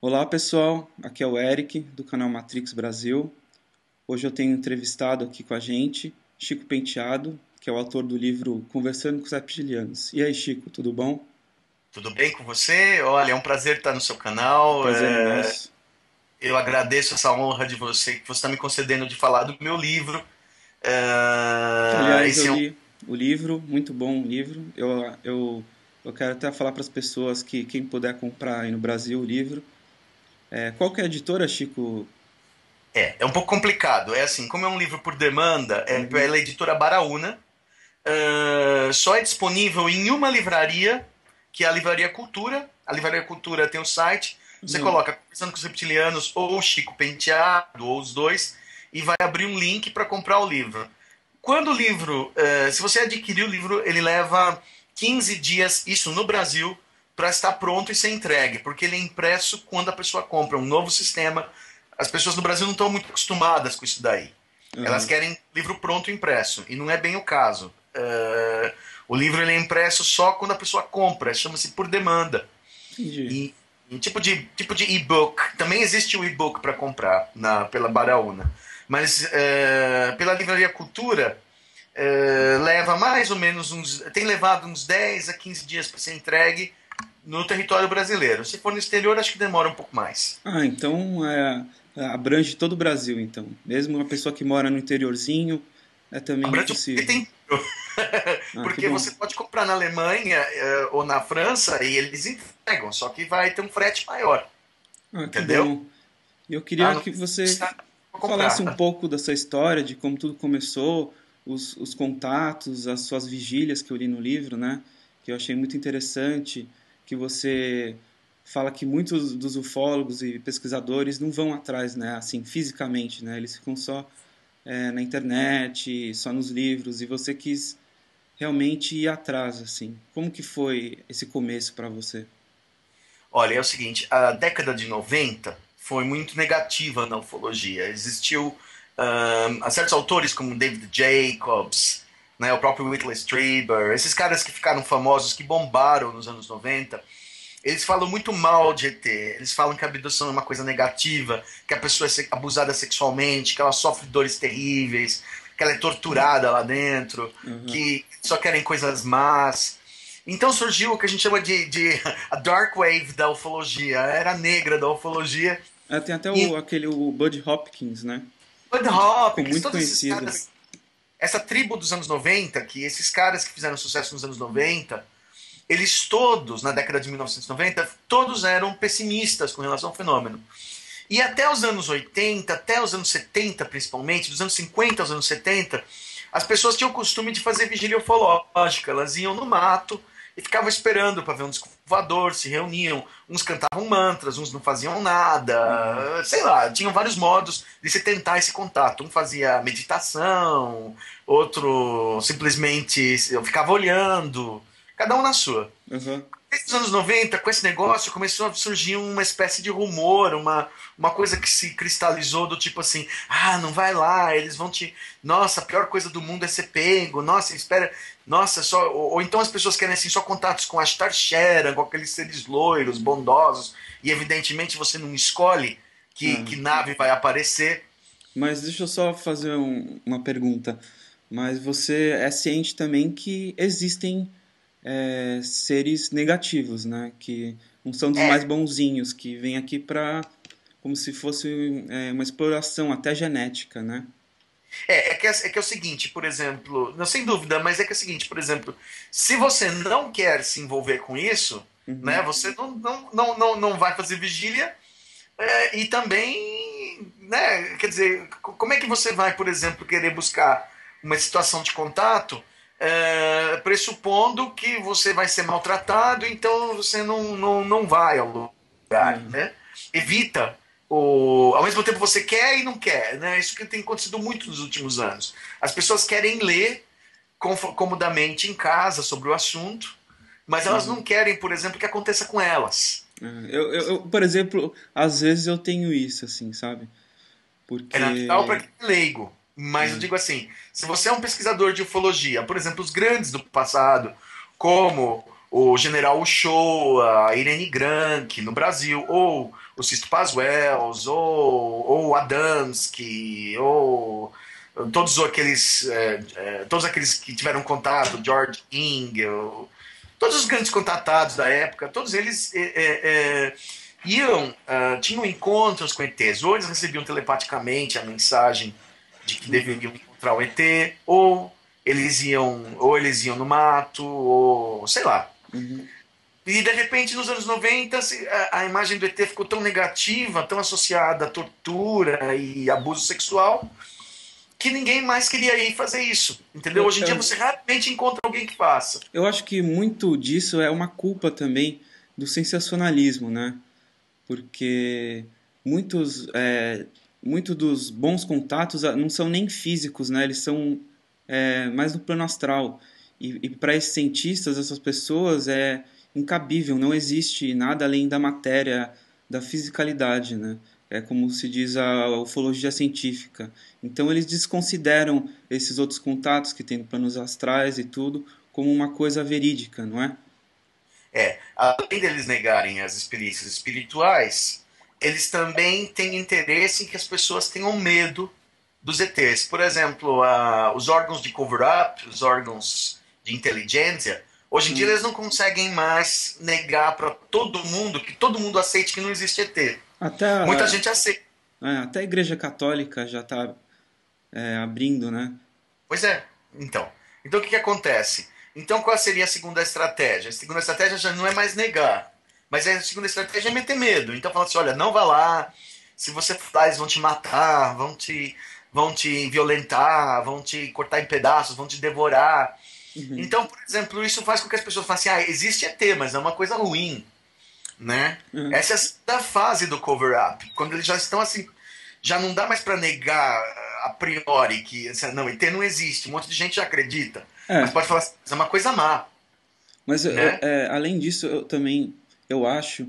Olá pessoal, aqui é o Eric do canal Matrix Brasil. Hoje eu tenho entrevistado aqui com a gente Chico Penteado, que é o autor do livro Conversando com os Reptilianos. E aí, Chico, tudo bom? Tudo bem com você? Olha, é um prazer estar no seu O canal. prazer é nosso. Eu agradeço essa honra de você que você está me concedendo de falar do meu livro. Aliás, eu Esse é um... li o livro, muito bom o livro. Eu quero até falar para as pessoas que quem puder comprar aí no Brasil o livro. Qual que é a editora, Chico? é um pouco complicado. É assim, como é um livro por demanda, é Uhum, pela editora Baraúna. Só é disponível em uma livraria, que é a Livraria Cultura. A Livraria Cultura tem o site. Você uhum, coloca Conversando com os Reptilianos ou Chico Penteado, ou os dois, e vai abrir um link para comprar o livro. Quando o livro, se você adquirir o livro, ele leva 15 dias, isso no Brasil, para estar pronto e ser entregue, porque ele é impresso quando a pessoa compra um novo sistema. As pessoas no Brasil não estão muito acostumadas com isso daí. Elas uhum, querem livro pronto impresso, e não é bem o caso. O livro ele é impresso só quando a pessoa compra, chama-se por demanda. entendi. E, tipo de e-book, também existe o e-book para comprar pela Baraúna. Mas pela Livraria Cultura, leva mais ou menos tem levado uns 10 a 15 dias para ser entregue no território brasileiro. Se for no exterior, acho que demora um pouco mais. Ah, então abrange todo o Brasil, então. Mesmo uma pessoa que mora no interiorzinho, é também Abrange o possível. tem Ah, que porque bom. você pode comprar na Alemanha ou na França e eles entregam, só que vai ter um frete maior, Ah, que entendeu? bom. E eu Ah, queria não que precisa você falasse um comprar. pouco da sua história, de como tudo começou, os contatos, as suas vigílias que eu li no livro, né? Que eu achei muito interessante, que você fala que muitos dos ufólogos e pesquisadores não vão atrás, né? Assim, fisicamente, né? Eles ficam só na internet, só nos livros, e você quis realmente ir atrás, assim. Como que foi esse começo para você? Olha, é o seguinte, a década de 90 foi muito negativa na ufologia. Existiu certos autores como David Jacobs, né, o próprio Whitley Strieber, esses caras que ficaram famosos, que bombaram nos anos 90, eles falam muito mal de ET. Eles falam que a abdução é uma coisa negativa, que a pessoa é abusada sexualmente, que ela sofre dores terríveis, que ela é torturada lá dentro, Uhum. que só querem coisas más. Então surgiu o que a gente chama de a dark wave da ufologia, a era negra da ufologia. Tem até E o Bud Hopkins, né? Bud Que ficou Hopkins, muito todos esses conhecido. caras, essa tribo dos anos 90, que esses caras que fizeram sucesso nos anos 90, eles todos, na década de 1990, todos eram pessimistas com relação ao fenômeno. E até os anos 80, até os anos 70 principalmente, dos anos 50 aos anos 70, as pessoas tinham o costume de fazer vigília ufológica. Elas iam no mato e ficavam esperando para ver um disco voador, se reuniam. Uns cantavam mantras, uns não faziam Uhum. nada. Sei lá, tinham vários modos de se tentar esse contato. Um fazia meditação, outro simplesmente ficava olhando. Cada um na sua. Uhum. Nos anos 90, com esse negócio, começou a surgir uma espécie de rumor, uma coisa que se cristalizou do tipo assim: ah, não vai lá, eles vão te. Nossa, a pior coisa do mundo é ser pego, nossa, espera. Nossa, só. Ou então as pessoas querem assim, só contatos com Ashtar Sheran, com aqueles seres loiros, bondosos, e evidentemente você não escolhe que Ah. nave vai aparecer. Mas deixa eu só fazer uma pergunta. Mas você é ciente também que existem seres negativos, né? Que não são dos mais É, bonzinhos, que vêm aqui para como se fosse uma exploração até genética, né? é que é o seguinte, por exemplo, não sem dúvida, mas é que é o seguinte, por exemplo, se você não quer se envolver com isso, né, Uhum. você não vai fazer vigília e também, né, quer dizer, como é que você vai, por exemplo, querer buscar uma situação de contato pressupondo que você vai ser maltratado, então você não vai ao lugar, É. né? Evita ao mesmo tempo você quer e não quer, né? Isso que tem acontecido muito nos últimos anos. As pessoas querem ler comodamente em casa sobre o assunto, mas elas não Uhum. querem, por exemplo, que aconteça com elas. Por exemplo, às vezes eu tenho isso, assim, sabe? É natural para Porque. quem é leigo. Mas eu É. digo assim, se você é um pesquisador de ufologia, por exemplo, os grandes do passado, como o General Uchoa, a Irene Granke no Brasil, ou o Sisto Paz Wells, ou Adamski, ou todos aqueles que tiveram contato, George Engel, todos os grandes contatados da época, todos eles tinham encontros com ETs, ou eles recebiam telepaticamente a mensagem de que deveriam encontrar o ET, ou eles iam no mato, ou sei lá. Uhum. E de repente, nos anos 90, a imagem do ET ficou tão negativa, tão associada à tortura e abuso sexual, que ninguém mais queria ir fazer isso. Entendeu? Hoje em dia você raramente encontra alguém que faça. Eu acho que muito disso é uma culpa também do sensacionalismo, né? Porque muito dos bons contatos não são nem físicos, né? Eles são mais no plano astral. E para esses cientistas, essas pessoas, é incabível, não existe nada além da matéria, da fisicalidade, né? É como se diz a ufologia científica. Então eles desconsideram esses outros contatos que tem no planos astrais e tudo como uma coisa verídica, não é? Além deles negarem as experiências espirituais, eles também têm interesse em que as pessoas tenham medo dos ETs. Por exemplo, os órgãos de cover-up, os órgãos de inteligência, hoje em dia eles não conseguem mais negar para todo mundo que todo mundo aceite que não existe ET. Até Muita gente aceita. até a Igreja Católica já está abrindo, né? Pois é. Então o que acontece? Então qual seria a segunda estratégia? A segunda estratégia já não é mais negar, mas a segunda estratégia é meter medo. Então fala assim, olha, não vá lá, se você for lá eles vão te matar, vão te violentar, vão te cortar em pedaços, vão te devorar. Uhum. Então, por exemplo, isso faz com que as pessoas falem assim, existe ET, mas é uma coisa ruim, né? Uhum. Essa é a segunda fase do cover-up, quando eles já estão assim, já não dá mais para negar a priori que não, ET não existe, um monte de gente já acredita, mas pode falar assim, é uma coisa má, Mas né? além disso, eu acho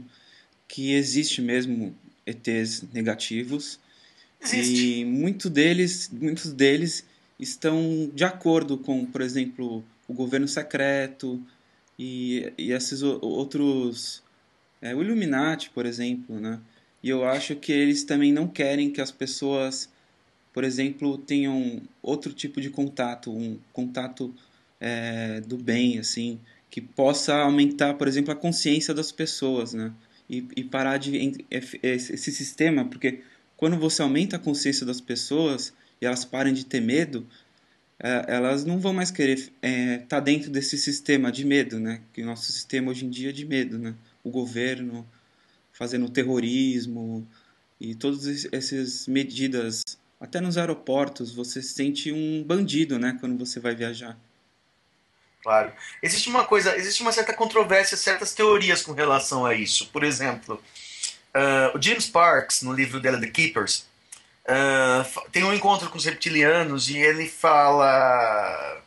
que existe mesmo ETs negativos Existe. e muitos deles estão de acordo com, por exemplo, o governo secreto e esses outros, o Illuminati, por exemplo, né? E eu acho que eles também não querem que as pessoas, por exemplo, tenham outro tipo de contato, um contato do bem, assim, que possa aumentar, por exemplo, a consciência das pessoas, né? E parar esse sistema, porque quando você aumenta a consciência das pessoas e elas parem de ter medo, elas não vão mais querer estar dentro desse sistema de medo, né? Que o nosso sistema hoje em dia é de medo, né? O governo fazendo terrorismo e todas essas medidas. Até nos aeroportos você se sente um bandido, né? Quando você vai viajar. Claro. Existe uma certa controvérsia, certas teorias com relação a isso. Por exemplo, o James Parks, no livro dele, The Keepers, tem um encontro com os reptilianos e ele fala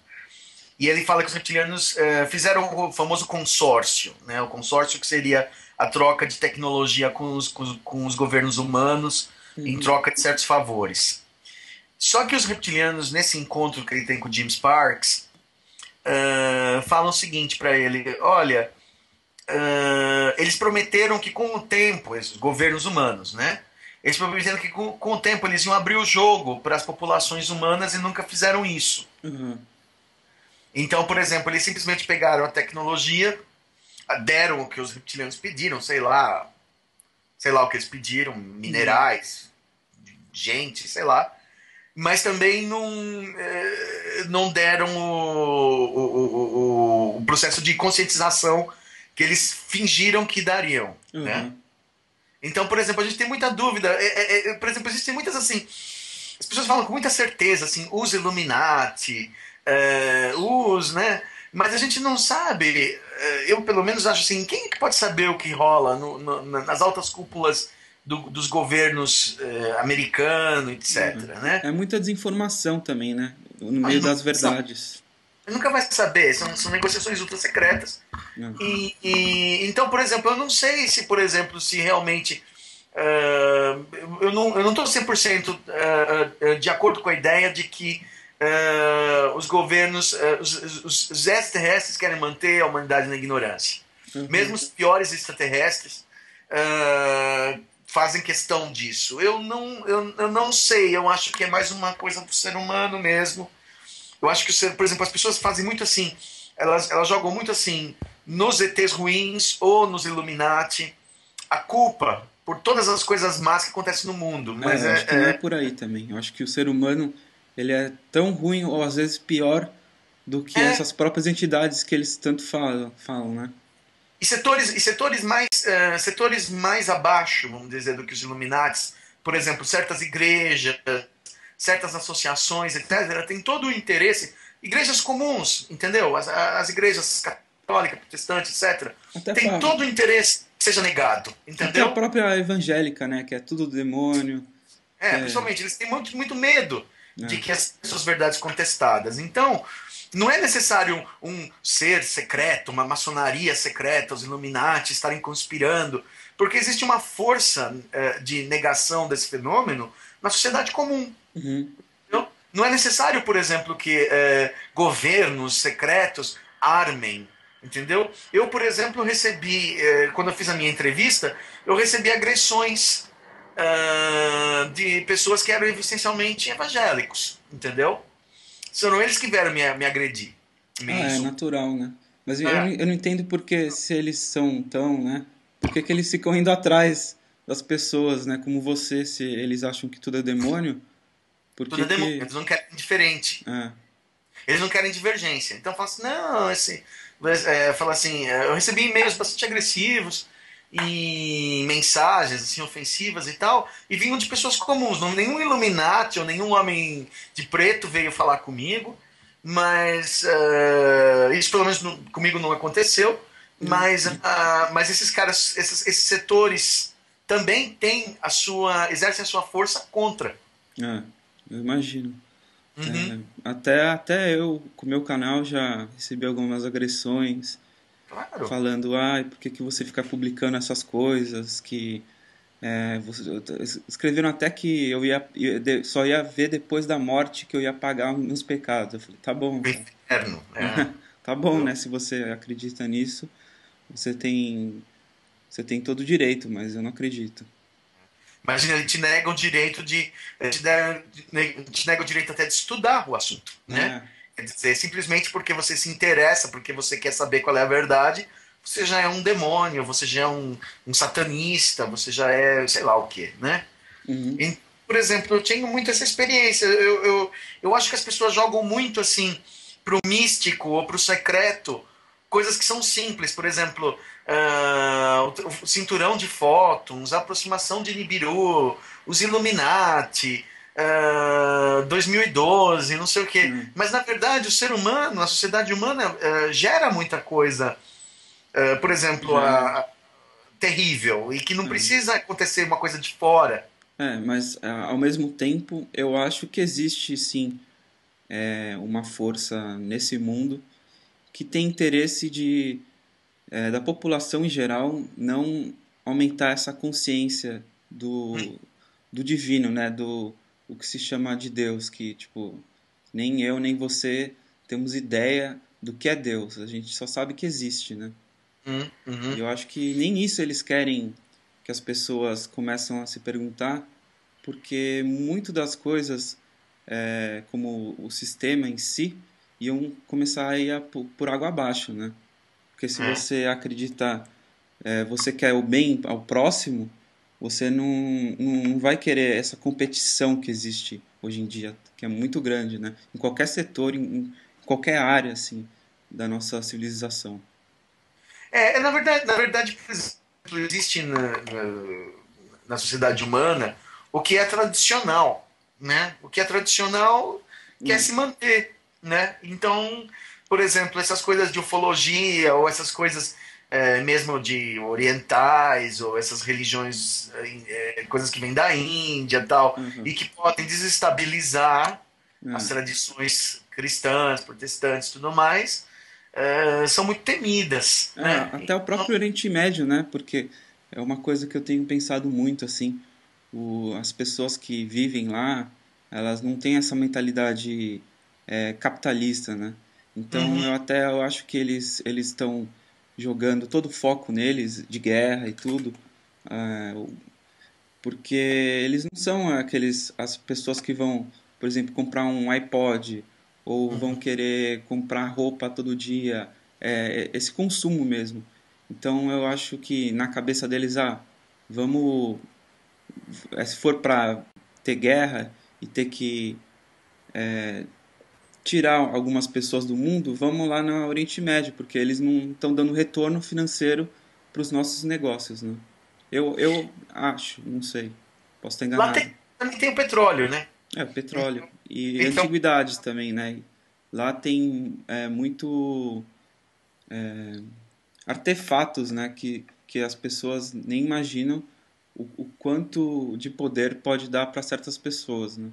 que os reptilianos fizeram o famoso consórcio, né? O consórcio que seria a troca de tecnologia com os governos humanos em Uhum. troca de certos favores. Só que os reptilianos, nesse encontro que ele tem com o James Parks, falam o seguinte para ele: olha, eles prometeram que com o tempo, esses governos humanos, né? Eles prometeram que com o tempo eles iam abrir o jogo para as populações humanas e nunca fizeram isso. Uhum. Então, por exemplo, eles simplesmente pegaram a tecnologia, deram o que os reptilianos pediram, sei lá o que eles pediram, minerais, gente, sei lá, mas também não deram o processo de conscientização que eles fingiram que dariam, né? Uhum. Então, por exemplo, a gente tem muita dúvida. Por exemplo, existem muitas assim. As pessoas falam com muita certeza, assim, os Illuminati, né? Mas a gente não sabe. Eu, pelo menos, acho assim: quem é que pode saber o que rola nas altas cúpulas dos governos americanos, etc. Uhum. Né? É muita desinformação também, né? No A meio gente das verdades. nunca vai saber, são negociações ultra secretas. Uhum. Então, por exemplo, eu não sei se, por exemplo, se realmente. Eu não estou 100% de acordo com a ideia de que os governos, os extraterrestres querem manter a humanidade na ignorância. Mesmo Uhum. os piores extraterrestres fazem questão disso. Eu não sei, eu acho que é mais uma coisa do ser humano mesmo. Eu acho que, por exemplo, as pessoas fazem muito assim, elas jogam muito assim nos ETs ruins ou nos Illuminati a culpa por todas as coisas más que acontecem no mundo. Mas Eu acho que não é por aí também. Eu acho que o ser humano ele é tão ruim ou às vezes pior do que é essas próprias entidades que eles tanto falam, né? setores mais abaixo, vamos dizer, do que os Illuminates, por exemplo, certas igrejas, certas associações, etc., tem todo o interesse, igrejas comuns, entendeu? As igrejas católicas, protestantes, etc., Até, tem pra, todo o interesse que seja negado, até a entendeu? própria evangélica, né? Que é tudo demônio, que é. Principalmente, eles têm muito, muito medo de É. que as suas verdades contestadas. Então, não é necessário um ser secreto, uma maçonaria secreta, os Illuminati estarem conspirando, porque existe uma força de negação desse fenômeno na sociedade comum. Uhum. Entendeu? Não é necessário, por exemplo, que governos secretos armem. Entendeu? Eu, por exemplo, recebi, quando eu fiz a minha entrevista, eu recebi agressões de pessoas que eram essencialmente evangélicos. Entendeu? Foram eles que vieram me agredir, me É insultar. natural, né? Mas É, eu não entendo porque se eles são tão, né? Por que que eles ficam indo atrás das pessoas, né? Como você, se eles acham que tudo é demônio, por tudo que é demônio, que... eles não querem diferente. É. Eles não querem divergência. Então fala assim, não, fala assim, eu recebi e-mails bastante agressivos e mensagens assim ofensivas e tal, e vinham de pessoas comuns, não nenhum Illuminati ou nenhum homem de preto veio falar comigo, mas isso pelo menos comigo não aconteceu, mas esses caras, esses setores também têm exercem a sua força contra. É, eu imagino. Uhum, Até eu, com o meu canal, já recebi algumas agressões claro. falando, ai, por que que você fica publicando essas coisas que escreveram até que só ia ver depois da morte que eu ia pagar meus pecados. Eu falei, tá bom, O cara. inferno. É. Tá bom, né? Se você acredita nisso, você tem, você tem todo o direito, mas eu não acredito. Imagina, ele te nega o direito de. Te nega o direito até de estudar o assunto, né? É, Quer dizer, simplesmente porque você se interessa, porque você quer saber qual é a verdade, você já é um demônio, você já é um satanista, você já é sei lá o quê, né? uhum, E, por exemplo, eu tenho muito essa experiência. Eu acho que as pessoas jogam muito assim pro místico ou pro secreto coisas que são simples. Por exemplo, o cinturão de fótons, a aproximação de Nibiru, os Illuminati, 2012, não sei o quê. é, Mas na verdade, o ser humano, a sociedade humana gera muita coisa. Por exemplo, gera. terrível e que não É. precisa acontecer uma coisa de fora. Mas ao mesmo tempo, eu acho que existe sim uma força nesse mundo que tem interesse da população em geral não aumentar essa consciência do divino, né? Do o que se chama de Deus, que tipo nem eu nem você temos ideia do que é Deus. A gente só sabe que existe, né? E Uhum. eu acho que nem isso eles querem que as pessoas começam a se perguntar, porque muito das coisas, como o sistema em si, iam começar a ir por água abaixo, né? Porque se É. você acredita, você quer o bem ao próximo, você não vai querer essa competição que existe hoje em dia, que é muito grande, né? Em qualquer setor, em qualquer área, assim, da nossa civilização. Na verdade, por exemplo, existe na sociedade humana o que é tradicional, né? O que é tradicional quer Hum, se manter, né? Então, por exemplo, essas coisas de ufologia ou essas coisas mesmo de orientais ou essas religiões, coisas que vêm da Índia e tal, aham, e que podem desestabilizar as é. tradições cristãs, protestantes e tudo mais, são muito temidas, né? Até o próprio Oriente Médio, né? Porque é uma coisa que eu tenho pensado muito, assim, as pessoas que vivem lá, elas não têm essa mentalidade, capitalista, né? Então Uhum. eu acho que eles estão jogando todo o foco neles de guerra e tudo, ah, porque eles não são as pessoas que vão, por exemplo, comprar um iPod ou vão Uhum. querer comprar roupa todo dia, esse consumo mesmo. Então eu acho que na cabeça deles, vamos, se for para ter guerra e ter que tirar algumas pessoas do mundo, vamos lá no Oriente Médio, porque eles não estão dando retorno financeiro para os nossos negócios, né? Eu acho, não sei, posso estar Lá enganado. também tem o petróleo, né? Petróleo e Então, antiguidades também, né? Lá tem muito artefatos, né? Que as pessoas nem imaginam o quanto de poder pode dar para certas pessoas, né?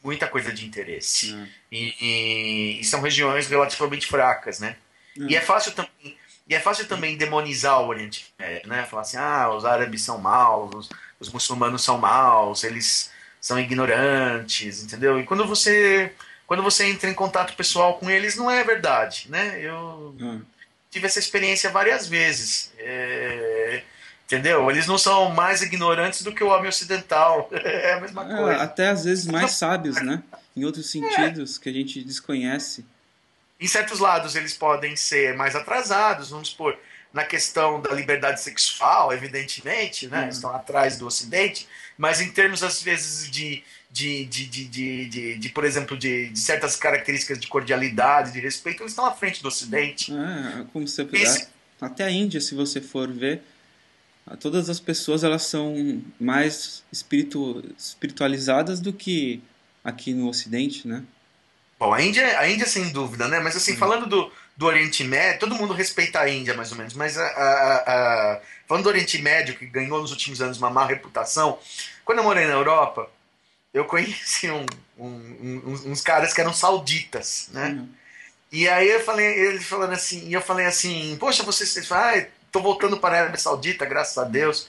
muita coisa de interesse. É, E são regiões relativamente fracas, né? E é, é fácil também, e é fácil também demonizar o Oriente Médio, né? Falar assim, os árabes são maus, os muçulmanos são maus, eles são ignorantes, entendeu? E quando você entra em contato pessoal com eles, não é verdade, né? Eu é. tive essa experiência várias vezes. Entendeu? Eles não são mais ignorantes do que o homem ocidental. É a mesma coisa. Até às vezes mais sábios, né? Em outros sentidos que a gente desconhece. Em certos lados eles podem ser mais atrasados, vamos supor, na questão da liberdade sexual, evidentemente, né? Uhum. Estão atrás do Ocidente, mas em termos, às vezes, por exemplo, de certas características de cordialidade, de respeito, eles estão à frente do Ocidente. Como você, Esse, até a Índia, se você for ver, todas as pessoas elas são mais espiritualizadas do que aqui no Ocidente, né? bom, a Índia sem dúvida, né? Mas assim, Uhum. falando do Oriente Médio, todo mundo respeita a Índia, mais ou menos, mas falando do Oriente Médio, que ganhou nos últimos anos uma má reputação, quando eu morei na Europa, eu conheci uns caras que eram sauditas, né? Uhum. E aí eu falei, ele falando assim, e eu falei assim, poxa, você fala, tô voltando para a Arábia Saudita, graças a Deus.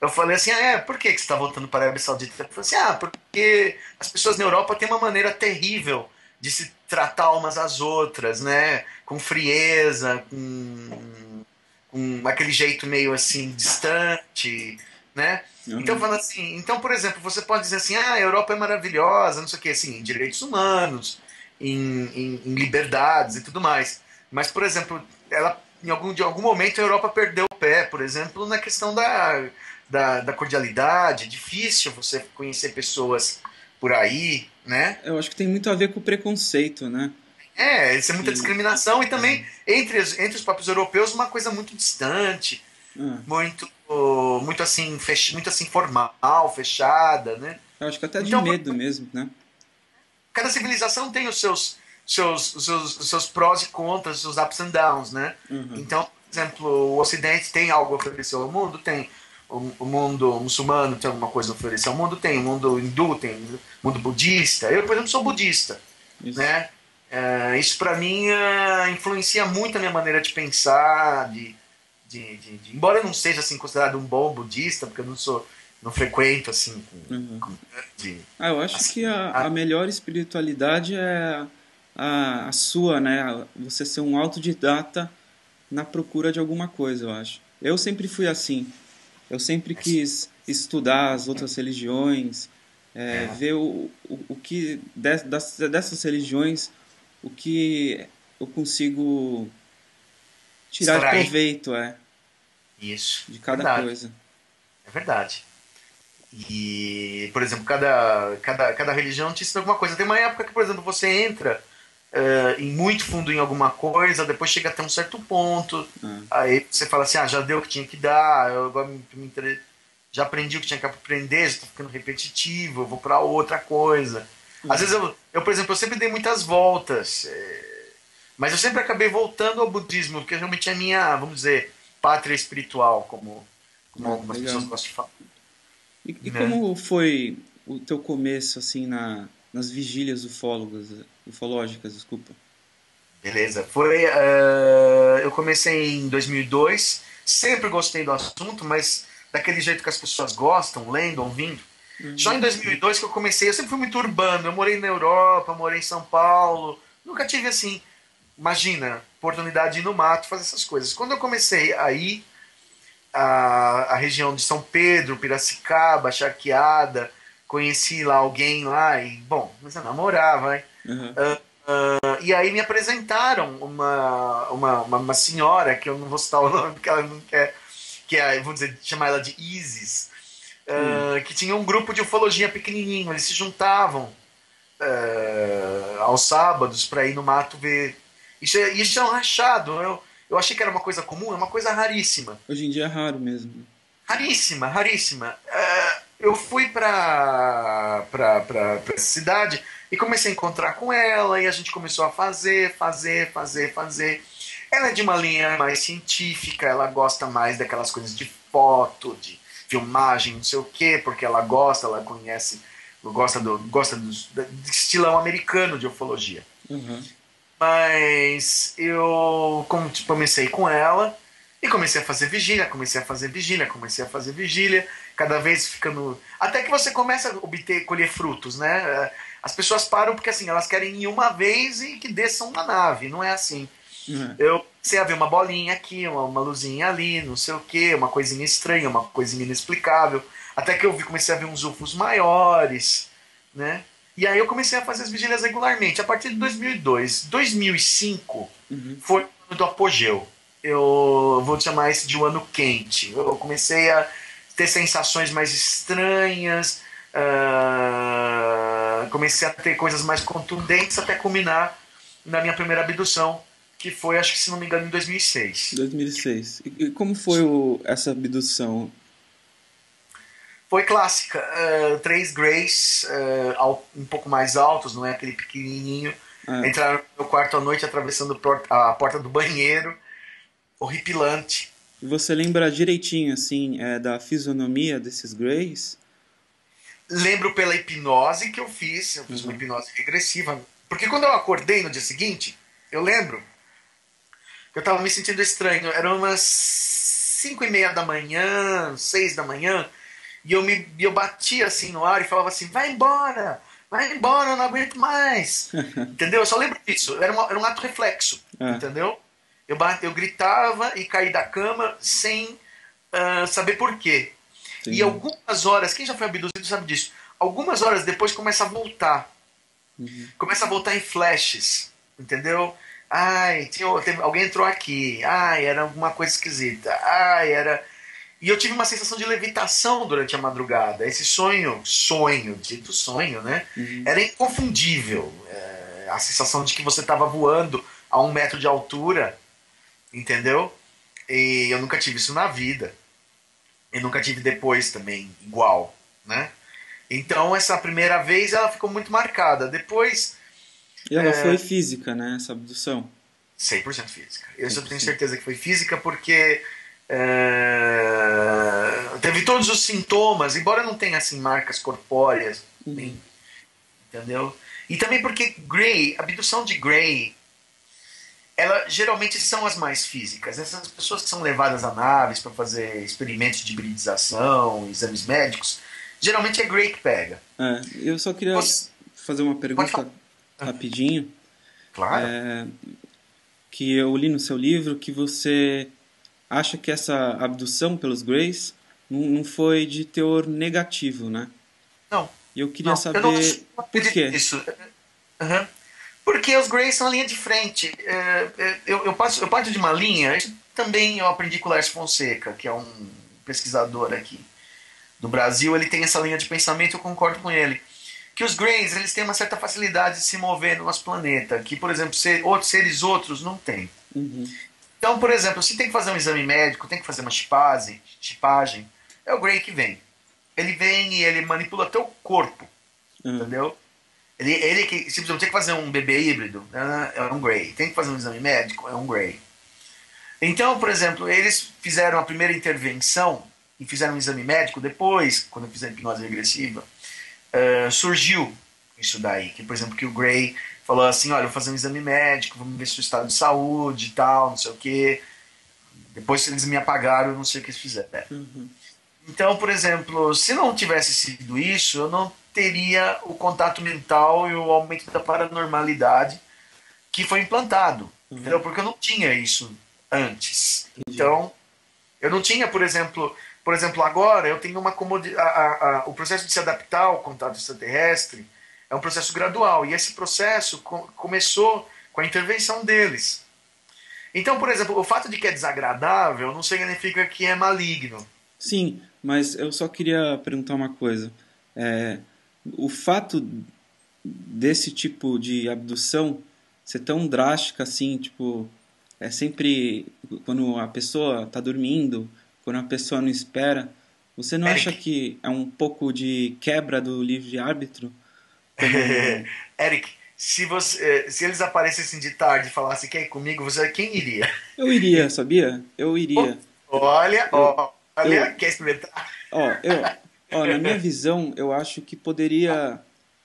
Eu falei assim, por que você está voltando para a Arábia Saudita? Ele falou assim, porque as pessoas na Europa têm uma maneira terrível de se tratar umas às outras, né? Com frieza, com aquele jeito meio assim, distante, né? Então, Uhum. falando assim, então, por exemplo, você pode dizer assim, a Europa é maravilhosa, não sei o que, assim, em direitos humanos, em liberdades e tudo mais. Mas, por exemplo, de algum momento a Europa perdeu o pé, por exemplo, na questão da cordialidade. É difícil você conhecer pessoas por aí, né? Eu acho que tem muito a ver com o preconceito, né? Isso é muita Que, discriminação e também entre os próprios europeus uma coisa muito distante, ah, muito muito assim, muito assim formal, fechada, né? eu acho que até de Então, medo mesmo, né? cada civilização tem os seus prós e contras, os seus ups and downs, né? Uhum. Então, por exemplo, o Ocidente tem algo a oferecer ao mundo, tem o mundo muçulmano tem alguma coisa a oferecer ao mundo, tem o mundo hindu, tem o mundo budista. Eu, por exemplo, sou budista, Isso. né? Isso para mim influencia muito a minha maneira de pensar, embora eu não seja assim considerado um bom budista, porque eu não frequento assim Uhum. de, Eu acho assim, que a melhor espiritualidade é a sua, né? Você ser um autodidata na procura de alguma coisa, eu acho. Eu sempre fui assim. Eu sempre quis estudar as outras religiões, ver o que dessas religiões, o que eu consigo tirar de extrair proveito, isso. de É cada verdade, coisa. é verdade. E, por exemplo, cada religião te ensina alguma coisa. Tem uma época que, por exemplo, você entra em muito fundo em alguma coisa, depois chega até um certo ponto, Ah, aí você fala assim, já deu o que tinha que dar, eu agora já aprendi o que tinha que aprender, já estou ficando repetitivo, eu vou para outra coisa. Às vezes uhum. por exemplo, eu sempre dei muitas voltas, mas eu sempre acabei voltando ao budismo, porque realmente é a minha, vamos dizer, pátria espiritual, como algumas pessoas Legal. gostam de falar. E Né? como foi o teu começo, assim, nas vigílias ufológicas, desculpa? Beleza. Eu comecei em 2002. Sempre gostei do assunto, mas daquele jeito que as pessoas gostam, lendo, ouvindo. Só em Uhum. 2002 que eu comecei. Eu sempre fui muito urbano. Eu morei na Europa, morei em São Paulo, Nunca tive assim, imagina, oportunidade de ir no mato fazer essas coisas. Quando eu comecei a ir a região de São Pedro, Piracicaba, Charqueada, conheci lá alguém lá e, bom, comecei a namorar, vai. Aham. E aí me apresentaram uma senhora, que eu não vou citar o nome porque ela não quer, que é, vamos dizer, chamar ela de Isis, Hum. que tinha um grupo de ufologia pequenininho, eles se juntavam aos sábados para ir no mato ver. Isso é um achado. Eu achei que era uma coisa comum, é uma coisa raríssima. Hoje em dia é raro mesmo. Raríssima, raríssima. Eu fui pra essa cidade e comecei a encontrar com ela e a gente começou a fazer. Ela é de uma linha mais científica, ela gosta mais daquelas coisas de foto, de filmagem, não sei o quê, porque ela conhece, do estilão americano de ufologia. Aham. Mas eu comecei com ela e comecei a fazer vigília, cada vez ficando. Até que você começa a colher frutos, né? As pessoas param porque assim, elas querem ir uma vez e que desçam uma nave, não é assim. É. Eu comecei a ver uma bolinha aqui, uma luzinha ali, não sei o que, uma coisinha estranha, uma coisinha inexplicável. Até que comecei a ver uns UFOs maiores, né? E aí eu comecei a fazer as vigílias regularmente. A partir de 2002, 2005 Uhum. foi o ano do apogeu. Eu vou chamar esse de um ano quente. Eu comecei a ter sensações mais estranhas, comecei a ter coisas mais contundentes até culminar na minha primeira abdução, que foi, acho que se não me engano, em 2006. 2006. E como foi essa abdução? Foi clássica. Três Greys, um pouco mais altos, não é aquele pequenininho. Ah, Entraram no meu quarto à noite atravessando a porta do banheiro. Horripilante. e você lembra direitinho, assim, da fisionomia desses Greys? Lembro pela hipnose que eu fiz uma Uhum. hipnose regressiva. Porque quando eu acordei no dia seguinte, eu lembro que eu estava me sentindo estranho. Eram umas 5:30 da manhã, 6 da manhã, e eu batia assim no ar e falava assim: vai embora, eu não aguento mais. Entendeu? Eu só lembro disso. Era um ato reflexo. Ah, Entendeu? Eu gritava e caí da cama sem saber por quê. E entendi. algumas horas, quem já foi abduzido sabe disso, algumas horas depois começa a voltar. Uhum. Começa a voltar em flashes, entendeu? Ai, alguém entrou aqui. Ai, era alguma coisa esquisita. Ai, era. E eu tive uma sensação de levitação durante a madrugada. Esse dito sonho, né? Uhum. Era inconfundível. A sensação de que você estava voando a 1 metro de altura, entendeu? E eu nunca tive isso na vida. E nunca tive depois também igual, né? Então essa primeira vez ela ficou muito marcada. Depois, E ela foi física, né, essa abdução? 100% física. Eu só tenho 100%. certeza que foi física porque teve todos os sintomas, embora não tenha assim marcas corpóreas, Uhum. entendeu? E também porque abdução de Gray, ela geralmente são as mais físicas. Essas pessoas que são levadas a naves para fazer experimentos de hibridização, exames médicos, geralmente é Gray que pega. Eu só queria Você fazer uma pode falar. pergunta rapidinho, Claro. que eu li no seu livro que você acha que essa abdução pelos Greys não foi de teor negativo, né? Não, E eu queria não. Eu não saber por acredito quê. nisso. Uhum. Porque os Greys são a linha de frente. Eu parto de uma linha. Isso também eu aprendi com o Lars Fonseca, que é um pesquisador aqui do Brasil. Ele tem essa linha de pensamento, eu concordo com ele. Que os Greys eles têm uma certa facilidade de se mover no nosso planeta, que, por exemplo, outros não têm. Uhum. Então, por exemplo, se tem que fazer um exame médico, tem que fazer uma chipagem, é o Grey que vem. Ele vem e ele manipula teu corpo, Ah, entendeu? Ele que simplesmente tem que fazer um bebê híbrido, né, é um Grey. Tem que fazer um exame médico, é um Grey. Então, por exemplo, eles fizeram a primeira intervenção e fizeram um exame médico. Depois, quando fizeram hipnose regressiva, surgiu isso daí. Que, por exemplo, que o Grey falou assim: olha, eu vou fazer um exame médico, vamos ver se o estado de saúde e tal, não sei o quê. Depois eles me apagaram, eu não sei o que eles fizeram. uhum. Então, por exemplo, se não tivesse sido isso, eu não teria o contato mental e o aumento da paranormalidade que foi implantado, entendeu? Uhum. Porque eu não tinha isso antes. Entendi. Então, eu não tinha, por exemplo, agora eu tenho uma o processo de se adaptar ao contato extraterrestre é um processo gradual e esse processo começou com a intervenção deles. Então, por exemplo, o fato de que é desagradável não significa que é maligno. Sim, mas eu só queria perguntar uma coisa. É, o fato desse tipo de abdução ser tão drástica assim, tipo, é sempre quando a pessoa está dormindo, quando a pessoa não espera, você não acha Eric, que é um pouco de quebra do livre-árbitro? Como Eric, se eles aparecessem de tarde e falassem quer ir comigo, você quem iria? eu iria, sabia? Eu iria. Olha, Eu, olha, eu, quer experimentar? Ó, na minha visão, eu acho que poderia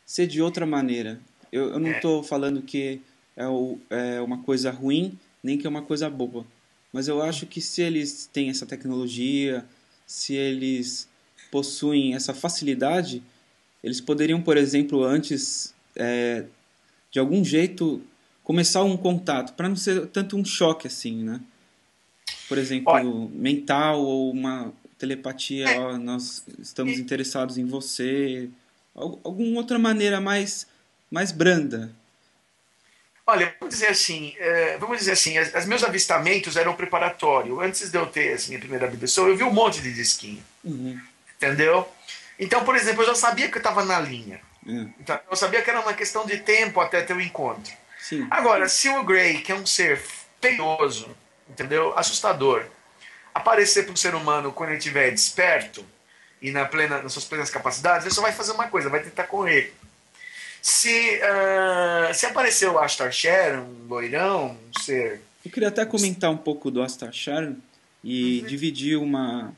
ser de outra maneira. Eu não É, estou falando que é uma coisa ruim, nem que é uma coisa boa. Mas eu acho que se eles têm essa tecnologia, se eles possuem essa facilidade, eles poderiam, por exemplo, antes, de algum jeito, começar um contato, para não ser tanto um choque assim, né? Por olha, exemplo, mental ou uma telepatia, é, ó, nós estamos interessados em você, alguma outra maneira mais branda. olha, vamos dizer assim, os meus avistamentos eram preparatório. Antes de eu ter essa minha primeira abdução, eu vi um monte de disquinho, Uhum, entendeu? Então, por exemplo, eu já sabia que eu estava na linha. é, Então, eu sabia que era uma questão de tempo até ter o encontro. sim, Agora, se o Grey, que é um ser feioso, entendeu? Assustador, aparecer para um ser humano quando ele estiver desperto e nas suas plenas capacidades, ele só vai fazer uma coisa, vai tentar correr. Se aparecer o Ashtar Sharon, um loirão, um ser. eu queria até comentar um pouco do Astar Sharon e dividir uma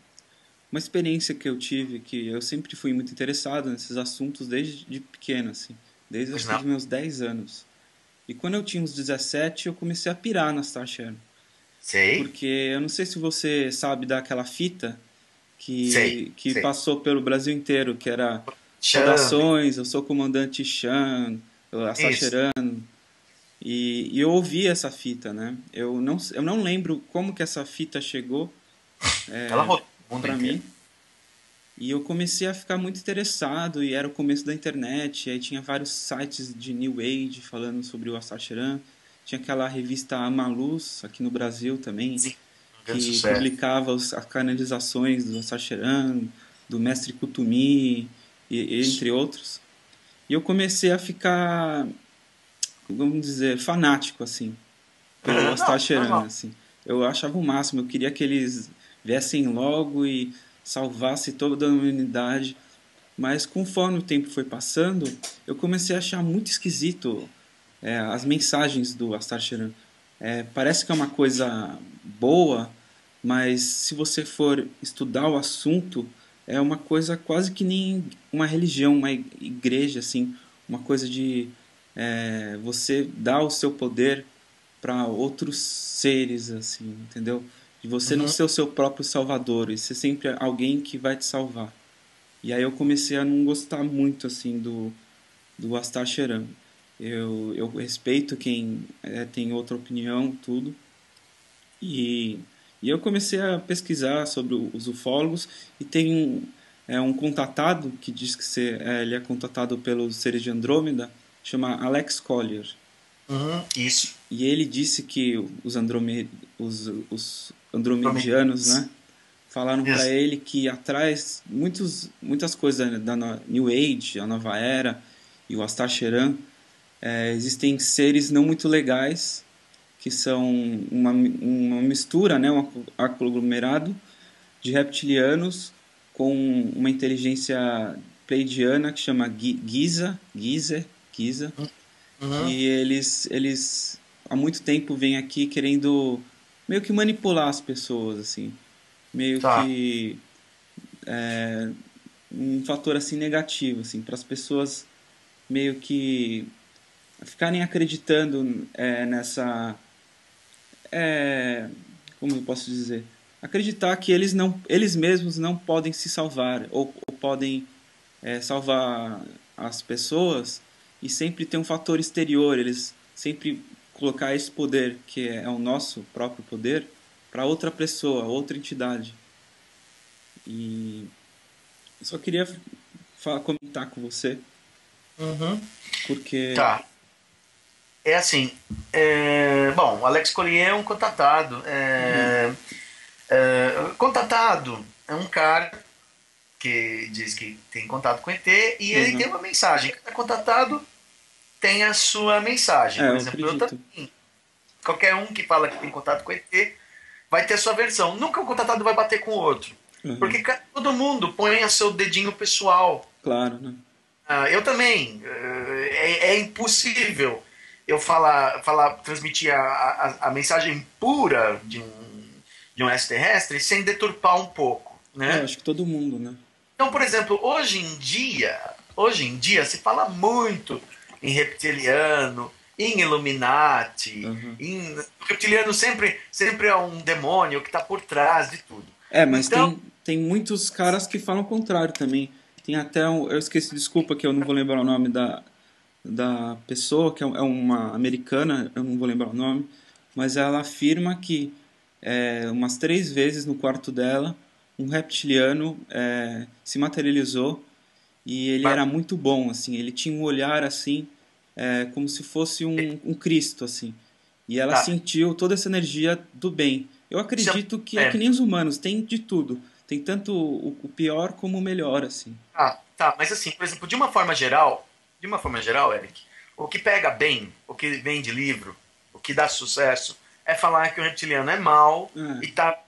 experiência que eu tive, que eu sempre fui muito interessado nesses assuntos desde de pequeno, assim, desde Pois acho que não. dos meus 10 anos. E quando eu tinha uns 17, eu comecei a pirar no Astar Sharon. Sei, Porque eu não sei se você sabe daquela fita sei, que sei. passou pelo Brasil inteiro, que era Chame. saudações, eu sou o comandante Chan, Isso. Astacheran, e eu ouvi essa fita, né? Eu não lembro como que essa fita chegou Ela rodou o mundo para inteiro. mim, e eu comecei a ficar muito interessado, e era o começo da internet, e aí tinha vários sites de New Age falando sobre o Astacheran, tinha aquela revista Amaluz, aqui no Brasil também, Sim, um grande que sucesso. publicava as canalizações do Sacheran, do Mestre Kutumi, entre outros. E eu comecei a ficar, vamos dizer, fanático, assim, pelo Não, Astacheran, normal. assim. Eu achava o máximo, eu queria que eles viessem logo e salvasse toda a humanidade. Mas conforme o tempo foi passando, eu comecei a achar muito esquisito as mensagens do Astacheran. Parece que é uma coisa boa, mas se você for estudar o assunto, é uma coisa quase que nem uma religião, uma igreja, assim, uma coisa de você dar o seu poder para outros seres, assim, entendeu? De você não Uhum. ser o seu próprio salvador, e ser sempre alguém que vai te salvar. E aí eu comecei a não gostar muito, assim, do Astar Sheran. Eu respeito quem tem outra opinião, tudo. E, e eu comecei a pesquisar sobre os ufólogos e tem um contatado que diz que ele é contatado pelos seres de Andrômeda, chama Alex Collier. Uhum. Isso. E ele disse que os andromedianos, Promedidos. né, falaram para Isso. ele que atrás muitas coisas da New Age, a Nova Era e o Astar Sheran, existem seres não muito legais que são uma mistura, né, um aglomerado de reptilianos com uma inteligência pleidiana que chama Giza, Uhum. e eles há muito tempo vêm aqui querendo meio que manipular as pessoas, assim, meio Tá. que um fator assim negativo, assim, para as pessoas meio que ficarem acreditando nessa como eu posso dizer, acreditar que eles mesmos não podem se salvar ou podem salvar as pessoas e sempre tem um fator exterior, eles sempre colocar esse poder, que é o nosso próprio poder, para outra pessoa, outra entidade. E eu só queria comentar com você, Uhum. porque... Tá. É assim, bom, o Alex Collier é um contatado. Contatado é um cara que diz que tem contato com ET e ele tem Uhum. uma mensagem. Cada contatado tem a sua mensagem. Por Eu exemplo, eu acredito. também. Qualquer um que fala que tem contato com ET vai ter a sua versão. Nunca um contatado vai bater com o outro. Uhum. Porque todo mundo põe a seu dedinho pessoal. Claro, né? Eu também. É impossível eu transmitir a mensagem pura de um extraterrestre sem deturpar um pouco, Eu né? acho que todo mundo, né? Então, por exemplo, hoje em dia se fala muito em reptiliano, em Illuminati, Uhum. o reptiliano sempre é um demônio que está por trás de tudo. Mas Então, tem muitos caras que falam o contrário também. Tem até eu esqueci, desculpa que eu não vou lembrar o nome da pessoa, que é uma americana, eu não vou lembrar o nome, mas ela afirma que umas 3 vezes no quarto dela, um reptiliano se materializou e ele era muito bom, assim, ele tinha um olhar assim, como se fosse um Cristo, assim. E ela tá, sentiu toda essa energia do bem. Eu isso acredito que é que é, nem os humanos, tem de tudo. Tem tanto o pior como o melhor, assim. mas assim, por exemplo, de uma forma geral, Eric, o que pega bem, o que vem de livro, o que dá sucesso, é falar que o reptiliano é mau e É, está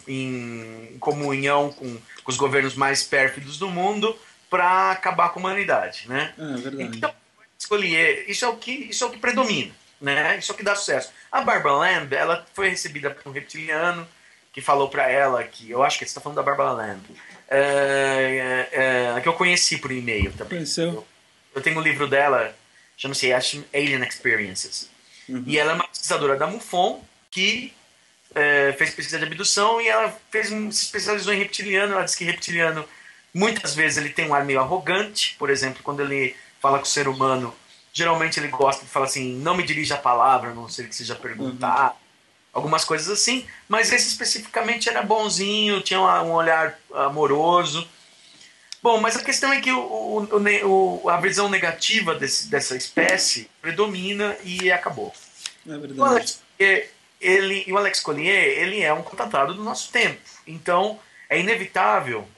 em comunhão com os governos mais pérfidos do mundo para acabar com a humanidade, né? é verdade. Então, escolher, isso é o que predomina, né? Isso é o que dá sucesso. A Barbara Lamb, ela foi recebida por um reptiliano que falou para ela que, eu acho que você está falando da Barbara Lamb, que eu conheci por e-mail também. Conheceu? Eu tenho um livro dela, chama-se Alien Experiences. E Uhum. ela é uma pesquisadora da MUFON que fez pesquisa de abdução e ela se especializou em reptiliano. Ela diz que reptiliano, muitas vezes, ele tem um ar meio arrogante. Por exemplo, quando ele fala com o ser humano, geralmente ele gosta de falar assim: não me dirija a palavra, a não ser que seja Uhum. perguntar. Algumas coisas assim, mas esse especificamente era bonzinho, tinha um olhar amoroso. Bom, mas a questão é que a visão negativa dessa espécie predomina e acabou. É O verdade. Alex, o Alex Collier, ele é um contatado do nosso tempo. Então, é inevitável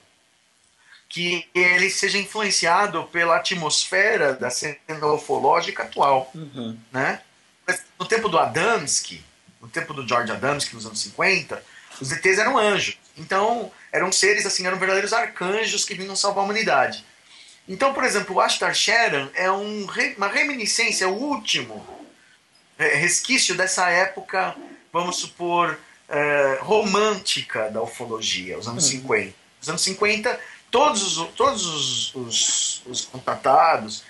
que ele seja influenciado pela atmosfera da cena ufológica atual, Uhum. né? No tempo do Adamski, no tempo do George Adamski, nos anos 50, os ETs eram anjos. Então, eram seres assim, eram verdadeiros arcanjos que vinham salvar a humanidade. Então, por exemplo, o Ashtar Sheran é uma reminiscência, o último resquício dessa época, vamos supor, romântica da ufologia, os anos Uhum. 50. Os anos 50, todos os contatados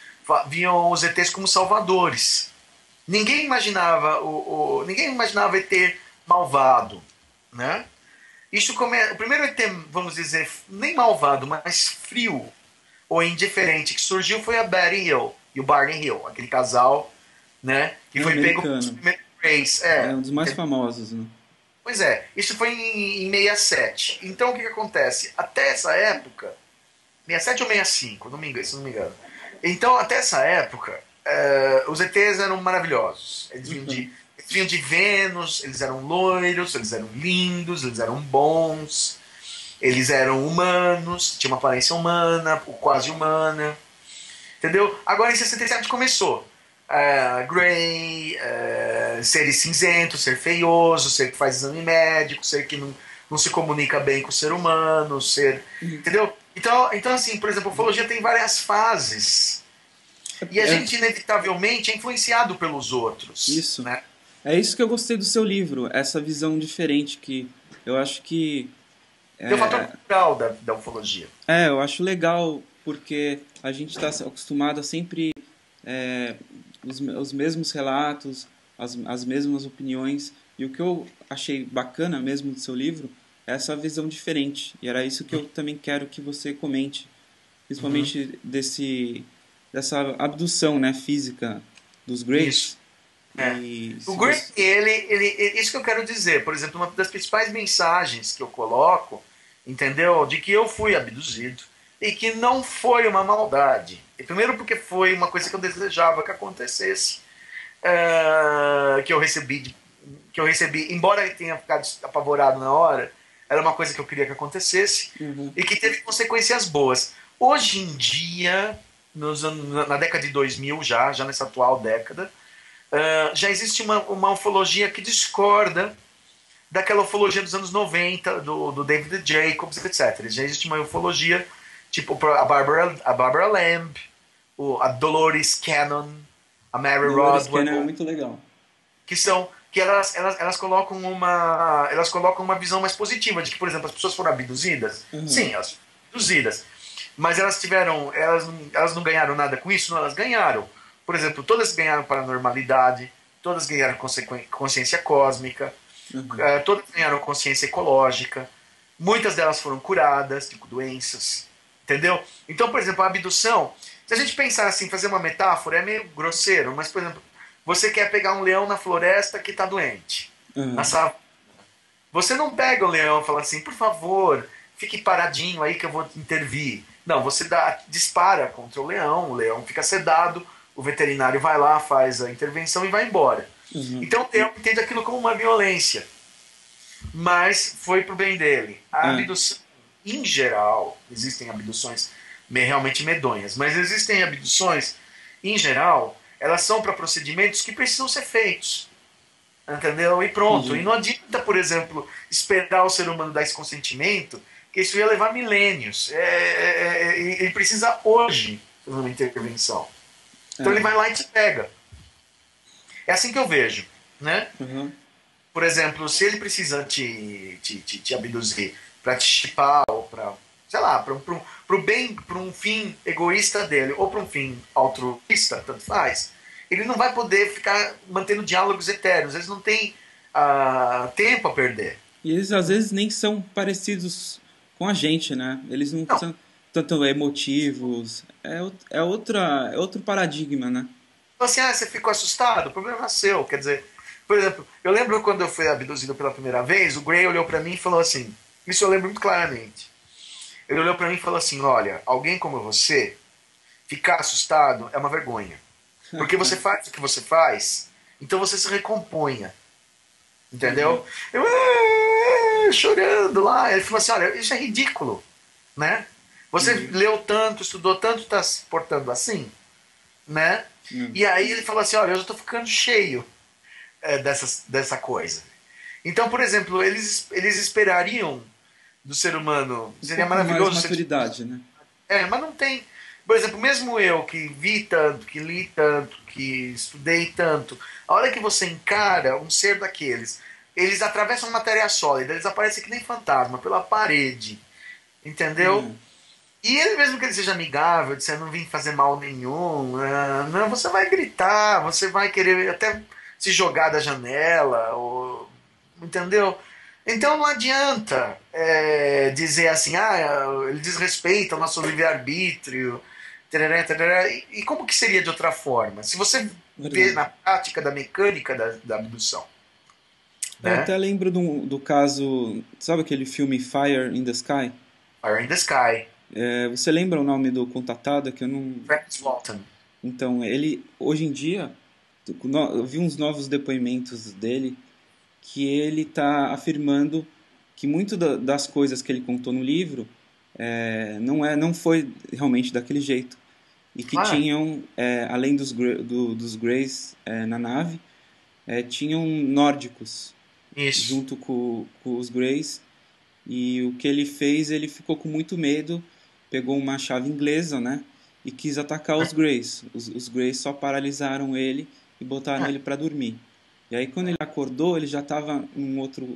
viam os ETs como salvadores. Ninguém imaginava ET malvado, né? O primeiro ET, vamos dizer, nem malvado, mas frio ou indiferente que surgiu foi a Betty Hill e o Barney Hill, aquele casal, né, que É foi pego pelos americano. primeiros Rays. É um dos mais famosos, né? Pois é, isso foi em 67. Então o que, que acontece? Até essa época, 67 ou 65, não me engano, se não me engano. Então, até essa época, os ETs eram maravilhosos. Uhum. Eles vinham de Vênus, eles eram loiros, eles eram lindos, eles eram bons, eles eram humanos, tinham uma aparência humana, quase humana. Entendeu? Agora em 67 começou. Grey, ser cinzento, ser feioso, ser que faz exame médico, ser que não se comunica bem com o ser humano, ser. Uhum. Entendeu? Então, assim, por exemplo, a ufologia tem várias fases. E a É gente, inevitavelmente, é influenciado pelos outros. isso. Né? É isso que eu gostei do seu livro, essa visão diferente que eu acho que Tem o fator cultural da ufologia. eu acho legal porque a gente está acostumado a sempre é, os mesmos relatos, as mesmas opiniões. E o que eu achei bacana mesmo do seu livro é essa visão diferente. E era isso que eu também quero que você comente, Uhum. principalmente dessa abdução, né, física dos Isso. Greys. É. E O se Gray, você... isso que eu quero dizer, por exemplo, uma das principais mensagens que eu coloco, entendeu? De que eu fui abduzido e que não foi uma maldade. E primeiro porque foi uma coisa que eu desejava que acontecesse, que eu recebi, embora eu tenha ficado apavorado na hora, era uma coisa que eu queria que acontecesse Uhum, e que teve consequências boas. Hoje em dia, na década de 2000 já nessa atual década, já existe uma ufologia que discorda daquela ufologia dos anos 90, do David Jacobs, etc. Já existe uma ufologia tipo a Barbara Lamb, a Dolores Cannon, a Mary Dolores Cannon é Rodwell, muito legal. que elas colocam uma visão mais positiva de que, por exemplo, as pessoas foram abduzidas. Uhum, Sim, elas foram abduzidas. Mas elas não ganharam nada com isso? Não, elas ganharam. Por exemplo, todas ganharam paranormalidade, todas ganharam consciência cósmica, uhum. todas ganharam consciência ecológica, muitas delas foram curadas de doenças, entendeu? Então, por exemplo, a abdução, se a gente pensar assim, fazer uma metáfora, é meio grosseiro, mas, por exemplo, você quer pegar um leão na floresta que está doente, na Uhum. savana. Você não pega o leão e fala assim, por favor, fique paradinho aí que eu vou intervir. Não, você dispara contra o leão fica sedado, o veterinário vai lá, faz a intervenção e vai embora. Uhum. Então o leão entende aquilo como uma violência, mas foi pro bem dele. A É. abdução, em geral, existem abduções realmente medonhas, mas existem abduções, em geral, elas são para procedimentos que precisam ser feitos. Entendeu? E pronto. E Entendi. não adianta, por exemplo, esperar o ser humano dar esse consentimento, que isso ia levar milênios. Ele precisa hoje de uma intervenção. Então ele É. vai lá e te pega. É assim que eu vejo. Né? Uhum. Por exemplo, se ele precisa te abduzir para te chipar ou para, sei lá, para bem, para um fim egoísta dele ou para um fim altruísta, tanto faz, ele não vai poder ficar mantendo diálogos eternos. Eles não têm tempo a perder. E eles às vezes nem são parecidos com a gente, né? Eles não Não. são tanto emotivos. É outro paradigma, né? Então, assim, você ficou assustado? O problema é seu. Quer dizer, por exemplo, eu lembro quando eu fui abduzido pela primeira vez, o Gray olhou para mim e falou assim: isso eu lembro muito claramente. Ele olhou para mim e falou assim: olha, alguém como você ficar assustado é uma vergonha. Porque você faz o que você faz, então você se recomponha. Uhum. Entendeu? Eu chorando lá. Ele falou assim: olha, isso é ridículo. Né? Você Entendi. leu tanto, estudou tanto, está se portando assim? Né? Uhum. E aí ele falou assim: olha, eu já estou ficando cheio dessa coisa. Então, por exemplo, eles esperariam do ser humano, Um seria pouco mais maravilhoso se eles. maturidade, né? Mas não tem. Por exemplo, mesmo eu que vi tanto, que li tanto, que estudei tanto, a hora que você encara um ser daqueles, eles atravessam matéria sólida, eles aparecem que nem fantasma pela parede, entendeu? É. E ele mesmo que ele seja amigável, dizendo não vim fazer mal nenhum, não, você vai gritar, você vai querer até se jogar da janela, ou, entendeu? Então não adianta dizer assim, ele desrespeita o nosso livre-arbítrio, tarará, tarará. E como que seria de outra forma? Se você vê Verdade. na prática da mecânica da abdução, Eu né? até lembro do caso, sabe aquele filme Fire in the Sky? Fire in the Sky, Você lembra o nome do contatado que eu não... Francis Walton. Então, ele hoje em dia, eu vi uns novos depoimentos dele que ele está afirmando que muito das coisas que ele contou no livro não foi realmente daquele jeito e que Ah, tinham além dos Greys na nave tinham nórdicos isso. junto com os Greys e o que ele fez, ele ficou com muito medo, pegou uma chave inglesa, né? E quis atacar os Greys. Os Greys só paralisaram ele e botaram Ah, ele para dormir. E aí quando ele acordou, ele já estava num outro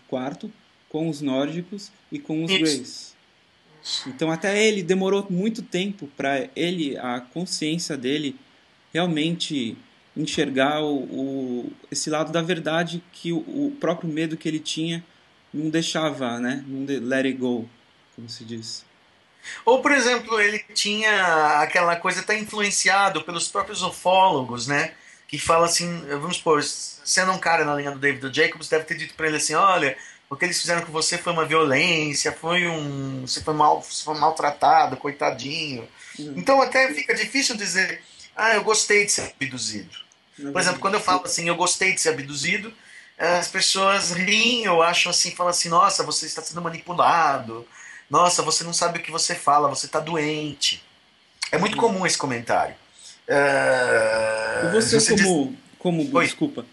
quarto com os nórdicos e com os isso. Greys. Então até ele demorou muito tempo para a consciência dele realmente enxergar esse lado da verdade que o próprio medo que ele tinha não deixava, né? Let it go, como se diz. Ou, por exemplo, ele tinha aquela coisa até influenciado pelos próprios ufólogos, né? que fala assim, vamos supor, sendo um cara na linha do David Jacobs, deve ter dito pra ele assim, olha, o que eles fizeram com você foi uma violência, você foi maltratado, coitadinho. Hum, Então até fica difícil dizer, eu gostei de ser abduzido. é Por exemplo, verdade. quando eu falo assim, eu gostei de ser abduzido, as pessoas riem, eu acho assim, falam assim, nossa, você está sendo manipulado, nossa, você não sabe o que você fala, você está doente. É muito Uhum. comum esse comentário. E Se você você diz. Oi. desculpa,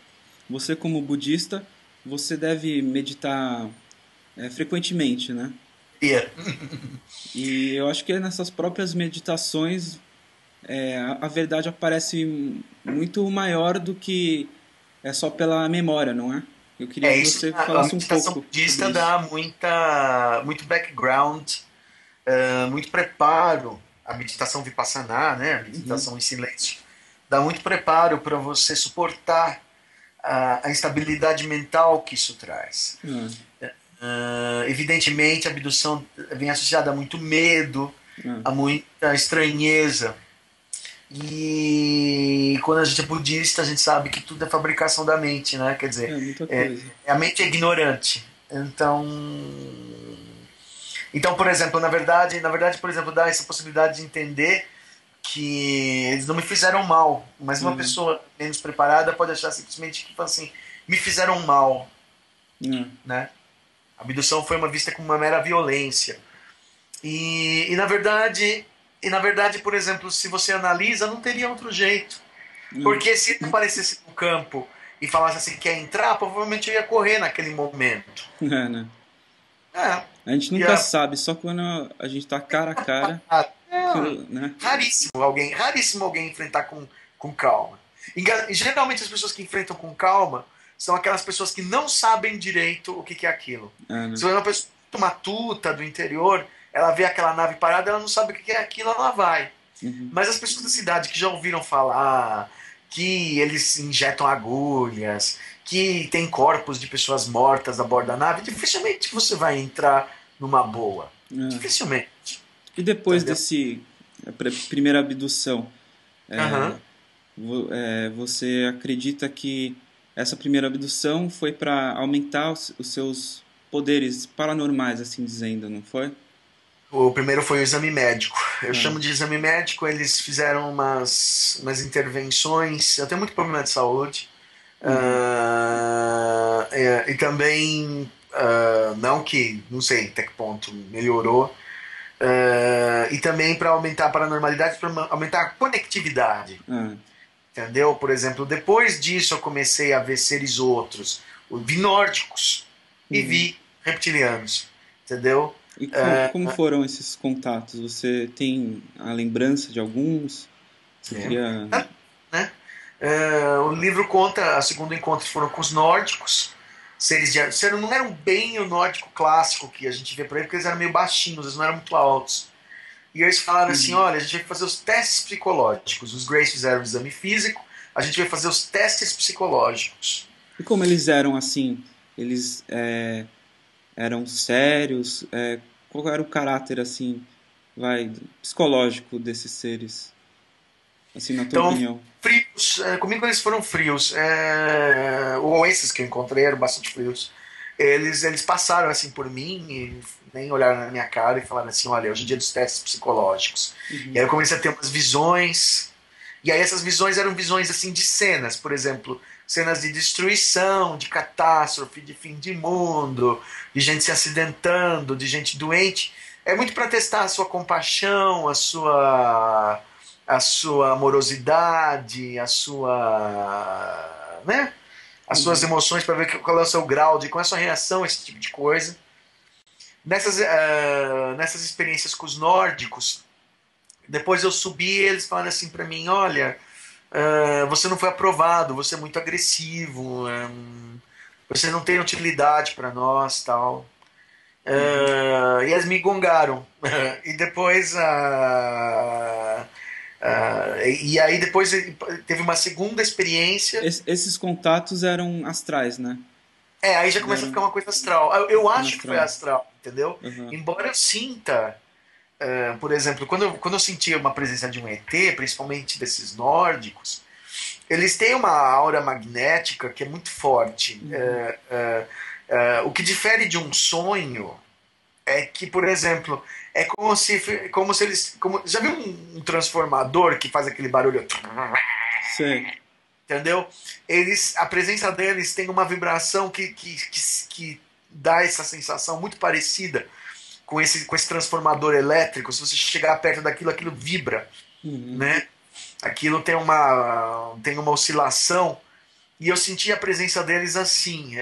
você como budista, você deve meditar frequentemente, né? Yeah. E eu acho que é nessas próprias meditações a verdade aparece muito maior do que é só pela memória, não é? Eu queria É que isso. você A falasse um meditação pouco sobre budista isso. dá muito background, muito preparo. A meditação vipassana, né? A Uhum. meditação em silêncio, dá muito preparo para você suportar a instabilidade mental que isso traz. Ah, Evidentemente, a abdução vem associada a muito medo, ah, a muita estranheza. E quando a gente é budista, a gente sabe que tudo é fabricação da mente, né? Quer dizer, muita coisa. a mente é ignorante. Então, por exemplo, na verdade, por exemplo, dá essa possibilidade de entender que eles não me fizeram mal, mas uma Aham. pessoa menos preparada pode achar simplesmente que assim, me fizeram mal, Ah, né? A abdução foi uma vista como uma mera violência. E na verdade, por exemplo, se você analisa, não teria outro jeito. ah, Porque se ele aparecesse no campo e falasse assim, quer entrar, provavelmente eu ia correr naquele momento. né? É, A gente nunca ia. sabe, só quando a gente tá cara a cara, né? Raríssimo alguém enfrentar com calma. E geralmente as pessoas que enfrentam com calma são aquelas pessoas que não sabem direito o que é aquilo. Né? Se é uma pessoa muito matuta do interior, ela vê aquela nave parada, ela não sabe o que é aquilo, ela vai. Uhum. Mas as pessoas da cidade que já ouviram falar que eles injetam agulhas, que tem corpos de pessoas mortas a bordo da nave, dificilmente você vai entrar numa boa. Ah. Dificilmente. E depois Entendeu? desse primeira abdução, Aham. você acredita que essa primeira abdução foi para aumentar os seus poderes paranormais, assim dizendo, não foi? O primeiro foi o exame médico. Eu Ah, chamo de exame médico, eles fizeram umas intervenções. Eu tenho muito problema de saúde. uhum, E também, não que, não sei até que ponto melhorou. E também para aumentar a paranormalidade, para aumentar a conectividade. ah, Entendeu? Por exemplo, depois disso eu comecei a ver seres outros. Eu vi nórdicos e uhum. vi reptilianos. Entendeu? E como foram esses contatos? Você tem a lembrança de alguns? Você queria. É. Né? O livro conta, o segundo encontro foram com os nórdicos, não eram bem o nórdico clássico que a gente vê por aí, porque eles eram meio baixinhos, eles não eram muito altos. E eles falaram assim, Uhum. olha, a gente vai fazer os testes psicológicos. Os Greys fizeram o exame físico, a gente vai fazer os testes psicológicos. E como eles eram assim? Eles eram sérios? Qual era o caráter assim, vai, psicológico desses seres? Assim, na tua Então, opinião? frios, comigo eles foram frios. Ou esses que eu encontrei eram bastante frios. Eles passaram assim por mim e nem olharam na minha cara e falaram assim: olha, hoje é dia dos testes psicológicos. E Uhum. aí eu comecei a ter umas visões. E aí essas visões eram visões assim de cenas, por exemplo, cenas de destruição, de catástrofe, de fim de mundo, de gente se acidentando, de gente doente. É muito para testar a sua compaixão, a sua amorosidade, né? As suas Uhum. emoções para ver qual é o seu grau qual é a sua reação a esse tipo de coisa. Nessas experiências com os nórdicos, depois eu subi e eles falaram assim para mim, olha, você não foi aprovado, você é muito agressivo, você não tem utilidade para nós, tal. Uhum. E eles me gongaram. E depois e aí depois teve uma segunda experiência. Esses contatos eram astrais, né? Aí já começa a ficar Deram uma coisa astral. Eu no acho que foi astral. astral, entendeu? Uhum. Embora eu sinta, por exemplo, quando eu sentia uma presença de um ET, principalmente desses nórdicos, eles têm uma aura magnética que é muito forte. Uhum. O que difere de um sonho é que, por exemplo, é como se eles. Já viu um transformador que faz aquele barulho? Sei. Entendeu? A presença deles tem uma vibração que dá essa sensação muito parecida com esse transformador elétrico. Se você chegar perto daquilo, aquilo vibra, Uhum. né? Aquilo tem uma oscilação, e eu senti a presença deles assim.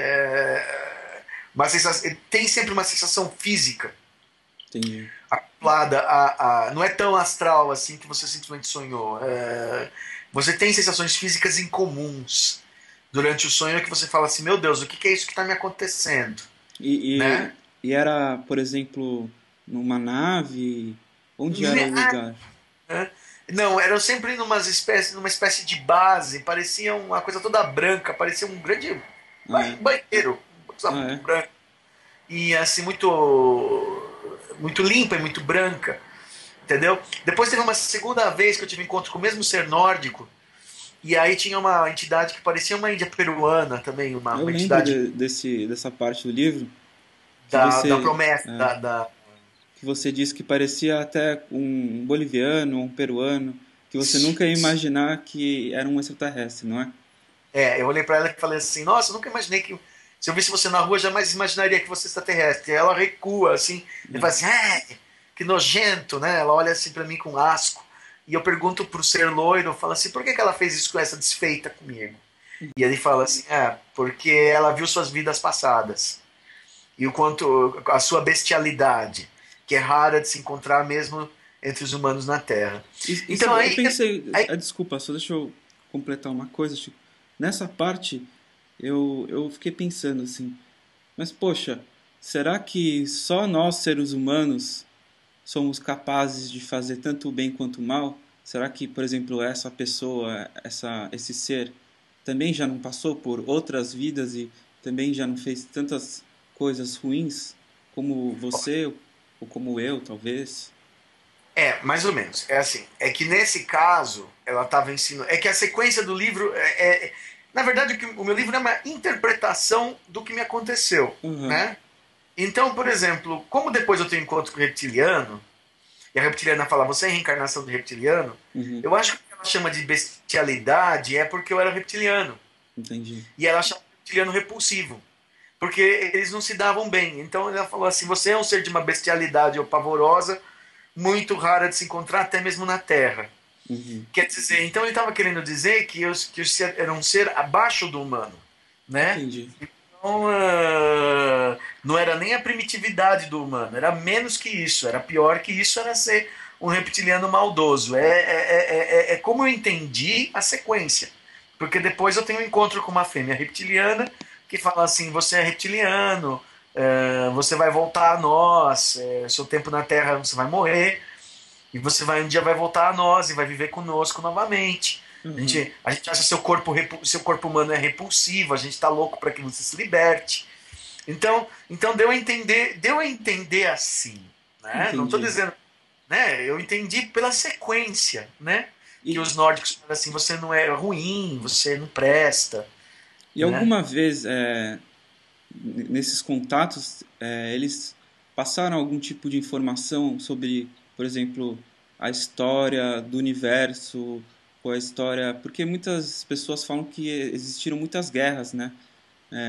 Tem sempre uma sensação física Entendi. acoplada não é tão astral assim que você simplesmente sonhou. Você tem sensações físicas incomuns durante o sonho que você fala assim, meu Deus, o que é isso que está me acontecendo? E, Né? e era, por exemplo, numa nave? Onde era o lugar? Né? Não, eram sempre numa espécie de base, parecia uma coisa toda branca, parecia um grande Ah, é? banheiro, uma coisa Ah, muito é? branca. E assim, muito limpa e muito branca. Entendeu? Depois teve uma segunda vez que eu tive encontro com o mesmo ser nórdico, e aí tinha uma entidade que parecia uma índia peruana também, uma, Eu uma lembro entidade dessa parte do livro que da você, promessa, é, da. que você disse que parecia até um boliviano ou um peruano, que você nunca ia imaginar que era um extraterrestre, não é? Eu olhei pra ela e falei assim: Nossa, eu nunca imaginei que. Se eu visse você na rua, jamais imaginaria que você é extraterrestre. E ela recua assim, e fala assim: que nojento, né? Ela olha assim pra mim com asco. E eu pergunto pro ser loiro, eu falo assim: Por que ela fez isso com essa desfeita comigo? E ele fala assim: Porque ela viu suas vidas passadas. E o quanto a sua bestialidade, que é rara de se encontrar mesmo entre os humanos na Terra. E Então sabe, eu aí, pensei, aí desculpa, só deixa eu completar uma coisa, Chico. Nessa parte, eu fiquei pensando assim, mas poxa, será que só nós, seres humanos, somos capazes de fazer tanto o bem quanto o mal? Será que, por exemplo, essa pessoa, esse ser, também já não passou por outras vidas e também já não fez tantas coisas ruins como você ou como eu, talvez? mais ou menos. É assim. É que nesse caso, ela estava ensinando. É que a sequência do livro na verdade, o meu livro é uma interpretação do que me aconteceu, Aham. né? Então, por exemplo, como depois eu tenho encontro com o reptiliano, e a reptiliana fala, você é a reencarnação do reptiliano, Uhum. eu acho que o que ela chama de bestialidade é porque eu era reptiliano. Entendi. E ela chama o reptiliano repulsivo. Porque eles não se davam bem. Então ela falou assim: você é um ser de uma bestialidade pavorosa, muito rara de se encontrar, até mesmo na Terra. Uhum. Quer dizer, então ele estava querendo dizer que o ser era um ser abaixo do humano, né? Entendi. Então, não era nem a primitividade do humano, era menos que isso, era pior que isso, era ser um reptiliano maldoso. É como eu entendi a sequência. Porque depois eu tenho um encontro com uma fêmea reptiliana que fala assim: você é reptiliano, você vai voltar a nós, seu tempo na Terra você vai morrer, e você um dia vai voltar a nós e vai viver conosco novamente. A Uhum. gente, a gente acha seu corpo humano é repulsivo, a gente está louco para que você se liberte. Então deu a entender assim, né? Não estou Entendi. dizendo, né? Eu entendi pela sequência, né? Que E, os nórdicos falam assim, você não é ruim, você não presta, e né? alguma vez, nesses contatos, eles passaram algum tipo de informação sobre, por exemplo, a história do universo, ou a história. Porque muitas pessoas falam que existiram muitas guerras, né?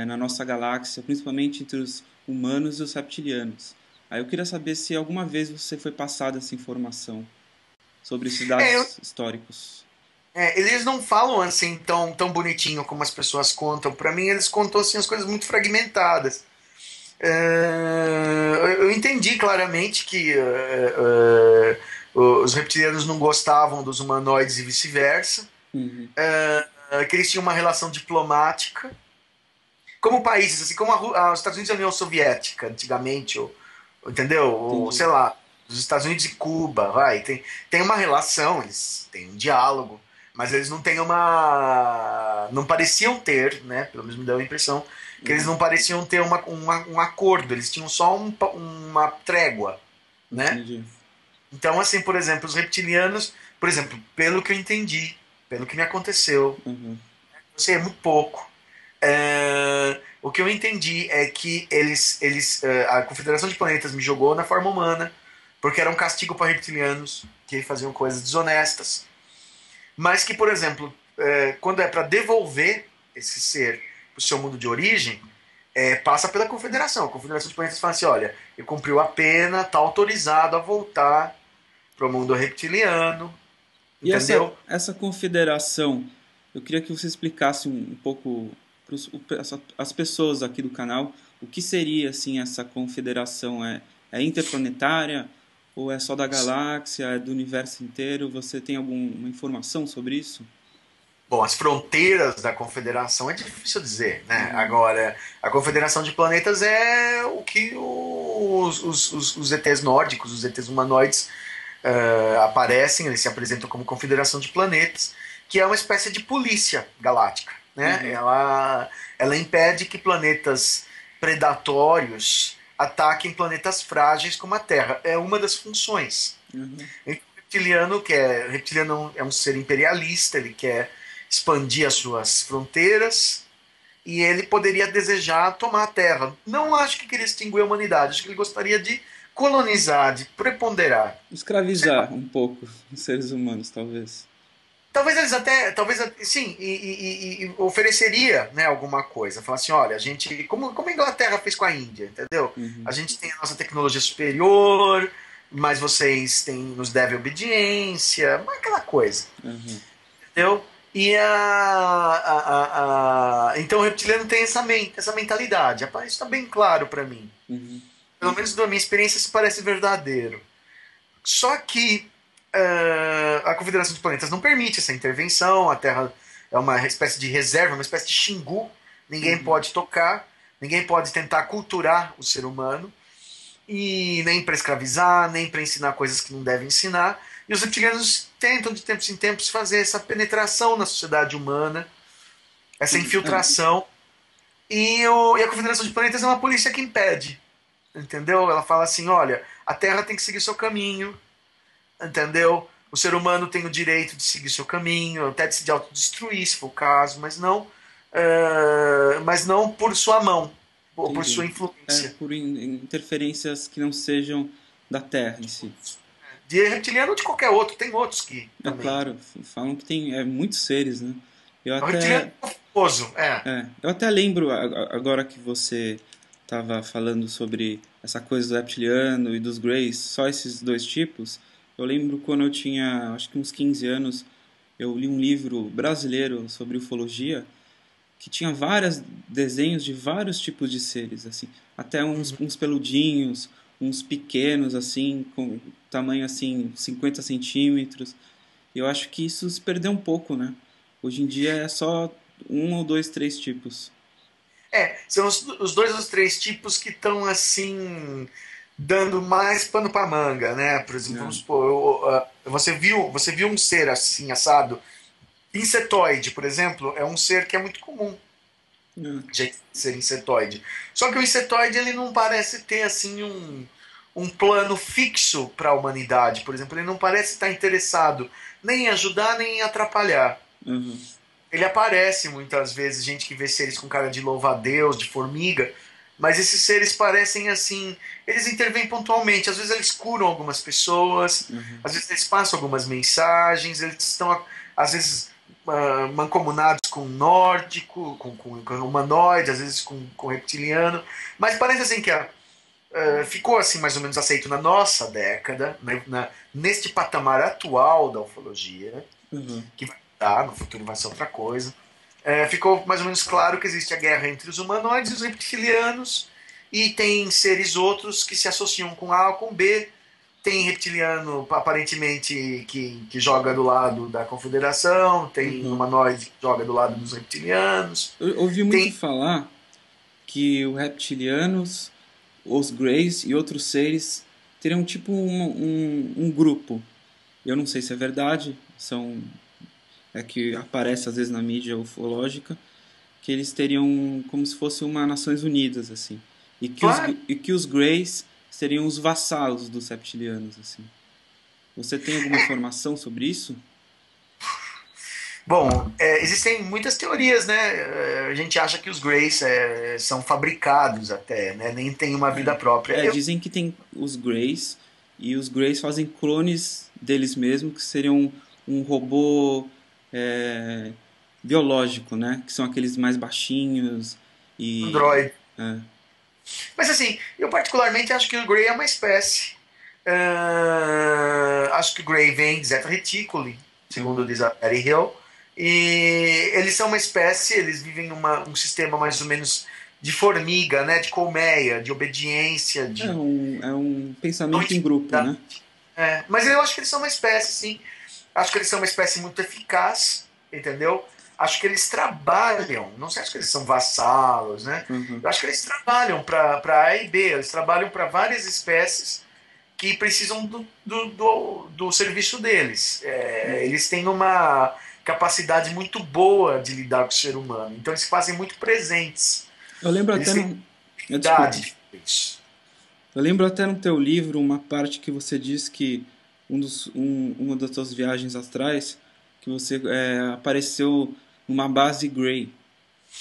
Na nossa galáxia, principalmente entre os humanos e os reptilianos. Aí eu queria saber se alguma vez você foi passada essa informação sobre esses É, dados históricos. eles não falam assim tão bonitinho como as pessoas contam. Para mim, eles contam assim as coisas muito fragmentadas. Eu entendi claramente que os reptilianos não gostavam dos humanoides e vice-versa, Uhum. que eles tinham uma relação diplomática, como países, assim como os Estados Unidos e a União Soviética, antigamente, entendeu? Ou, sei Entendi. lá, os Estados Unidos e Cuba, vai, tem uma relação, eles têm um diálogo, mas eles não têm não pareciam ter, né? Pelo menos me deu a impressão que eles Uhum. não pareciam ter um acordo, eles tinham só uma trégua, né? Entendi. Então, assim, por exemplo, os reptilianos, por exemplo, pelo que eu entendi. pelo que me aconteceu. Uhum. Eu sei, é muito pouco. O que eu entendi é que a Confederação de Planetas me jogou na forma humana, porque era um castigo para reptilianos que faziam coisas desonestas. Mas que, por exemplo, quando é para devolver esse ser para o seu mundo de origem, passa pela Confederação. A Confederação de Planetas fala assim: olha, ele cumpriu a pena, está autorizado a voltar para o mundo reptiliano, E entendeu? essa confederação, eu queria que você explicasse um pouco para as pessoas aqui do canal o que seria assim essa confederação. É interplanetária ou é só da galáxia, é do universo inteiro? Você tem alguma informação sobre isso? Bom, as fronteiras da Confederação é difícil dizer, né? Uhum. Agora, a Confederação de Planetas é o que os ETs nórdicos, os ETs humanoides, aparecem, eles se apresentam como Confederação de Planetas, que é uma espécie de polícia galáctica, né? Uhum. Ela impede que planetas predatórios ataquem planetas frágeis como a Terra. É uma das funções. Uhum. Reptiliano é um ser imperialista, ele quer expandir as suas fronteiras e ele poderia desejar tomar a Terra. Não acho que queria extinguir a humanidade, acho que ele gostaria de colonizar, de preponderar. Sei lá. Escravizar um pouco os seres humanos, talvez. Talvez eles até, talvez sim, e ofereceria, né, alguma coisa. Falar assim, olha, a gente, como a Inglaterra fez com a Índia, entendeu? A Uhum. gente tem a nossa tecnologia superior, mas vocês nos devem obediência, aquela coisa. Uhum. Entendeu? Então o reptiliano tem essa mentalidade. Isso está bem claro para mim. Uhum. Pelo menos da minha experiência, isso parece verdadeiro. Só que a Confederação de Planetas não permite essa intervenção. A Terra é uma espécie de reserva, uma espécie de Xingu. Ninguém Uhum. pode tocar, ninguém pode tentar culturar o ser humano, e nem para escravizar, nem para ensinar coisas que não devem ensinar. E os reptilianos tentam, de tempos em tempos, fazer essa penetração na sociedade humana, essa É, infiltração. E a Confederação de Planetas é uma polícia que impede. Entendeu? Ela fala assim: olha, a Terra tem que seguir seu caminho, entendeu? O ser humano tem o direito de seguir seu caminho, até de se autodestruir, se for o caso, mas não por sua mão, ou por entendi. sua É influência. por interferências que não sejam da Terra em si. De reptiliano ou de qualquer outro, tem outros que É também. claro, falam que tem muitos seres, né? Eu O reptiliano até, é famoso, é. eu até lembro, agora que você estava falando sobre essa coisa do reptiliano e dos Greys, só esses dois tipos, eu lembro quando eu tinha, acho que uns 15 anos, eu li um livro brasileiro sobre ufologia, que tinha vários desenhos de vários tipos de seres, assim, até uns peludinhos, uns pequenos, assim, com tamanho, assim, 50 centímetros. E eu acho que isso se perdeu um pouco, né? Hoje em dia é só um ou dois, três tipos. São os dois ou os três tipos que estão assim dando mais pano para manga, né? Por exemplo, É, vamos supor, você viu um ser assim assado, insetoide, por exemplo, é um ser que é muito comum é, de ser insetoide. Só que o insetoide ele não parece ter assim um plano fixo para a humanidade, por exemplo, ele não parece estar interessado nem em ajudar nem em atrapalhar. uhum, Ele aparece muitas vezes, gente que vê seres com cara de louva-a-Deus, de formiga, mas esses seres parecem assim, eles intervêm pontualmente, às vezes eles curam algumas pessoas, uhum. às vezes eles passam algumas mensagens, eles estão às vezes mancomunados com nórdico, com humanoide, às vezes com reptiliano, mas parece assim que ficou assim mais ou menos aceito na nossa década, né, neste patamar atual da ufologia, Uhum. que vai dar, no futuro vai ser outra coisa. Ficou mais ou menos claro que existe a guerra entre os humanoides e os reptilianos, e tem seres outros que se associam com A ou com B. Tem reptiliano, aparentemente, que joga do lado da Confederação, tem Uhum. humanoide que joga do lado dos reptilianos, Eu ouvi muito tem. falar que os reptilianos, os Greys e outros seres teriam tipo um grupo. Eu não sei se é verdade, é que aparece às vezes na mídia ufológica, que eles teriam como se fosse uma Nações Unidas, assim. Claro, E que os Greys seriam os vassalos dos reptilianos, assim. Você tem alguma informação sobre isso? Bom, existem muitas teorias, né? A gente acha que os Greys são fabricados até, né? Nem tem uma vida própria. Dizem que tem os Greys, e os Greys fazem clones deles mesmos, que seriam um robô é, biológico, né? Que são aqueles mais baixinhos e... Android. É. Mas assim, eu particularmente acho que o Grey é uma espécie. Acho que o Grey vem de Zeta Reticuli, segundo diz a Mary Hill. E eles são uma espécie, eles vivem um sistema mais ou menos de formiga, né? De colmeia, de obediência, É de. um pensamento em grupo, né? Mas eu acho que eles são uma espécie, sim. Acho que eles são uma espécie muito eficaz, entendeu? Acho que eles trabalham, não sei, acho que eles são vassalos, né? Uhum. Eu acho que eles trabalham para A e B, eles trabalham para várias espécies que precisam do serviço deles. Eles têm uma capacidade muito boa de lidar com o ser humano, então eles se fazem muito presentes. Eu lembro Eles até têm no... Desculpa. idade. Eu lembro até no teu livro uma parte que você diz que uma das suas viagens astrais, que você apareceu numa base Grey,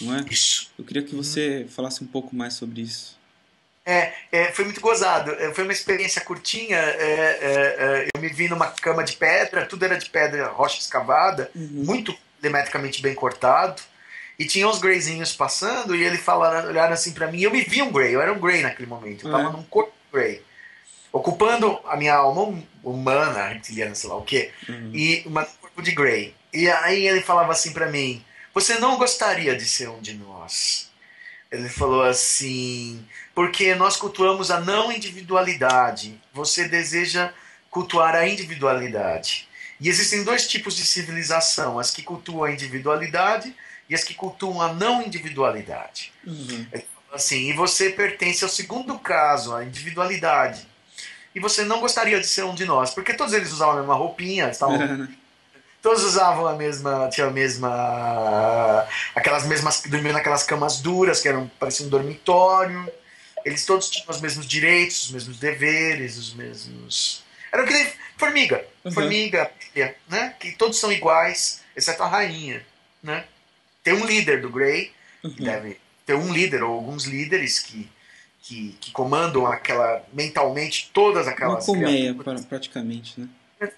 não é? Isso. Eu queria que você falasse um pouco mais sobre isso. Foi muito gozado. Foi uma experiência curtinha. Eu me vi numa cama de pedra, tudo era de pedra, rocha escavada, Uhum. muito milimetricamente bem cortado. E tinha uns greyzinhos passando e ele olharam assim pra mim. Eu me vi um grey, eu era um grey naquele momento. Eu tava num corpo grey, ocupando a minha alma humana, reptiliana, sei lá o quê, e um corpo de grey. E aí ele falava assim pra mim: Você não gostaria de ser um de nós? Ele falou assim: porque nós cultuamos a não individualidade. Você deseja cultuar a individualidade. E existem dois tipos de civilização: as que cultuam a individualidade e as que cultuam a não individualidade. Uhum. Ele falou assim: e você pertence ao segundo caso, a individualidade. E você não gostaria de ser um de nós, porque todos eles usavam a mesma roupinha, todos usavam a mesma, tinha a mesma, aquelas mesmas, dormiam naquelas camas duras que eram parecia um dormitório. Eles todos tinham os mesmos direitos, os mesmos deveres, os mesmos. Era o que nem formiga, Uhum. formiga, né? Que todos são iguais, exceto a rainha, né? Tem um líder do Grey, que Uhum. deve ter um líder ou alguns líderes que comandam aquela mentalmente todas Uma aquelas colmeia, criaturas. praticamente, né?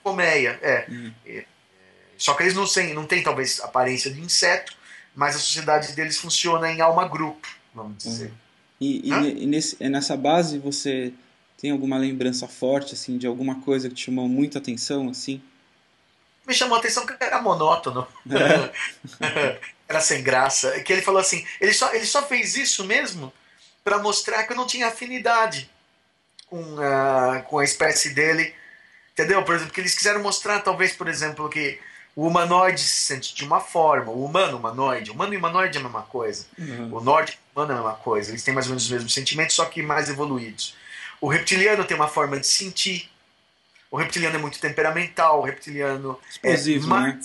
Colmeia, Uhum. Só que eles não têm, talvez, aparência de inseto, mas a sociedade deles funciona em alma-grupo, vamos dizer. Uhum. E, Né? nessa base você tem alguma lembrança forte, assim, de alguma coisa que te chamou muita atenção, assim? Me chamou a atenção que era monótono. É. Era sem graça. Que ele falou assim, ele só fez isso mesmo para mostrar que eu não tinha afinidade com a espécie dele. Entendeu? Por exemplo, que eles quiseram mostrar, talvez, por exemplo, que o humanoide se sente de uma forma, o humanoide. Humano e humanoide é a mesma coisa. Uhum. O nórdico e o humano é a mesma coisa. Eles têm mais ou menos os mesmos sentimentos, só que mais evoluídos. O reptiliano tem uma forma de sentir. O reptiliano é muito temperamental. O reptiliano Explosivo, né?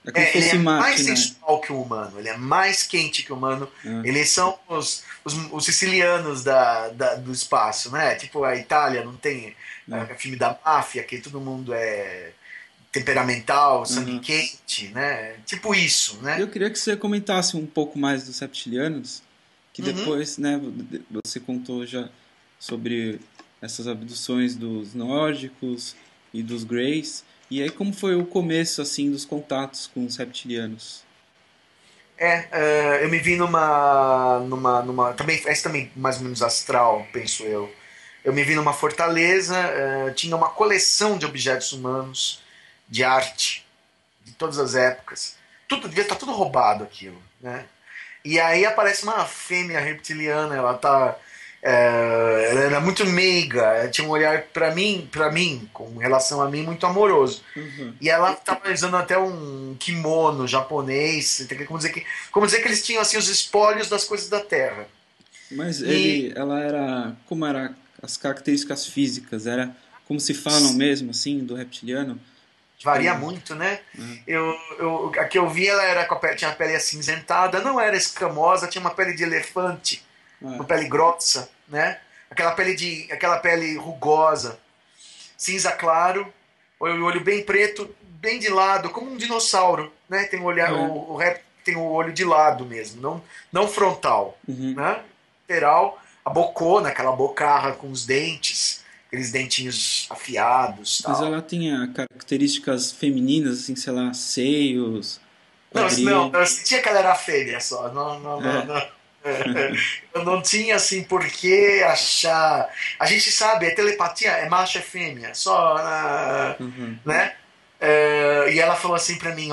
É como se ele fosse é mais máquina. sensual que o humano. Ele é mais quente que o humano. É. Eles são os sicilianos do espaço, né? Tipo a Itália não tem É. filme da máfia, que todo mundo é temperamental, sangue Uhum. quente, né? Tipo isso, né? Eu queria que você comentasse um pouco mais dos reptilianos, que Uhum. depois, né, você contou já sobre essas abduções dos nórdicos e dos greys, e aí como foi o começo, assim, dos contatos com os reptilianos? Eu me vi também, essa também mais ou menos astral, penso eu. Eu me vi numa fortaleza, tinha uma coleção de objetos humanos, de arte, de todas as épocas. Tudo devia estar tudo roubado aquilo, né? E aí aparece uma fêmea reptiliana, ela era muito meiga, ela tinha um olhar para mim, com relação a mim, muito amoroso. Uhum. E ela estava usando até um kimono japonês, como dizer que eles tinham assim os espólios das coisas da terra. Mas E ela era, como era as características físicas? Era como se falam mesmo, assim, do reptiliano? varia Tipo, muito, né? ah, A que eu vi, ela era tinha a pele acinzentada, não era escamosa, tinha uma pele de elefante, uma ah, pele grossa, né? Aquela pele rugosa, cinza claro, olho bem preto, bem de lado, como um dinossauro, né? Tem o réptil tem o olho de lado mesmo, não frontal, Uhum. né? Lateral, a bocona, aquela bocarra com os dentes, aqueles dentinhos afiados, Mas tal. ela tinha características femininas, assim, sei lá, seios, Não, quadril. eu sentia que ela era fêmea só. Não, não, não, É. não. Eu não tinha assim por que achar. A gente sabe, a telepatia é macho e fêmea, só, Uhum. né? E ela falou assim pra mim: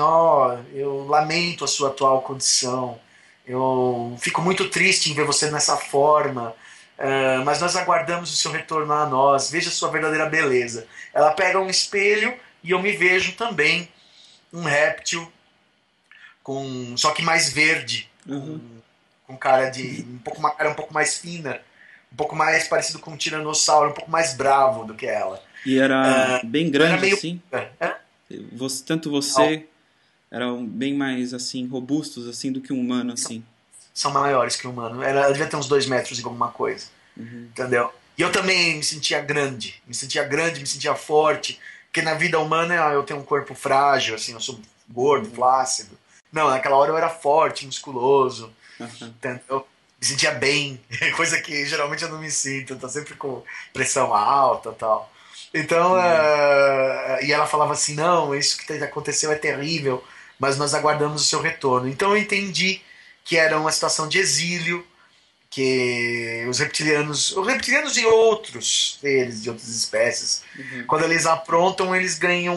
eu lamento a sua atual condição, eu fico muito triste em ver você nessa forma, mas nós aguardamos o seu retorno a nós, veja a sua verdadeira beleza. Ela pega um espelho e eu me vejo também um réptil só que mais verde, Uhum. com cara de uma cara um pouco mais fina, um pouco mais parecido com um tiranossauro, um pouco mais bravo do que ela. E era bem Era grande, meio assim. é, Tanto não, você eram bem mais, assim, robustos, assim, do que um humano, são, assim. são maiores que o humano. Ela devia ter uns 2 metros e alguma coisa, Uhum. entendeu? E eu também me sentia forte, porque na vida humana eu tenho um corpo frágil, assim, eu sou gordo, Uhum. flácido. Não, naquela hora eu era forte, musculoso. Aham. Eu me sentia bem, coisa que geralmente eu não me sinto, eu tô sempre com pressão alta e tal. Então, Uhum. e ela falava assim: não, isso que aconteceu é terrível, mas nós aguardamos o seu retorno. Então eu entendi que era uma situação de exílio, que os reptilianos e outros seres de outras espécies, Uhum. quando eles aprontam, eles ganham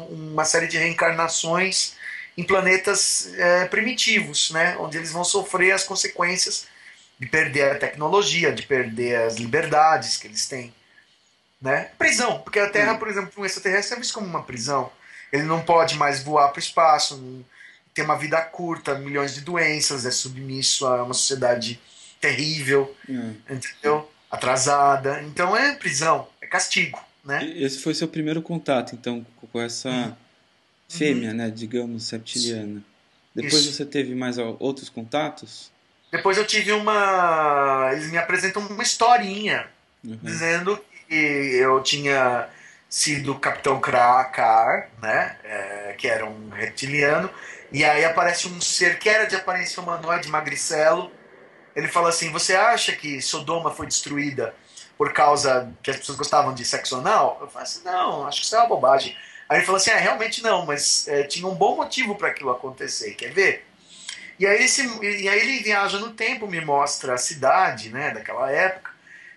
uma série de reencarnações em planetas primitivos, né, onde eles vão sofrer as consequências de perder a tecnologia, de perder as liberdades que eles têm, né? Prisão, porque a Terra, É. por exemplo, um extraterrestre é visto como uma prisão. Ele não pode mais voar para o espaço, tem uma vida curta, milhões de doenças, é submisso a uma sociedade terrível, É. entendeu? Atrasada. Então é prisão, é castigo, né? Esse foi seu primeiro contato, então, com essa Uhum. fêmea, né, digamos, reptiliana. Depois Isso. você teve mais outros contatos? Depois eu tive uma. Eles me apresentam uma historinha Uhum. dizendo que eu tinha sido Capitão Krakar, né? Que era um reptiliano. E aí aparece um ser que era de aparência humanoide, magricelo. Ele fala assim: você acha que Sodoma foi destruída por causa que as pessoas gostavam de sexo anal? Eu falo assim: não, acho que isso é uma bobagem. Aí ele falou assim: realmente não, mas tinha um bom motivo para aquilo acontecer. Quer ver? E aí ele viaja no tempo, me mostra a cidade, né, daquela época.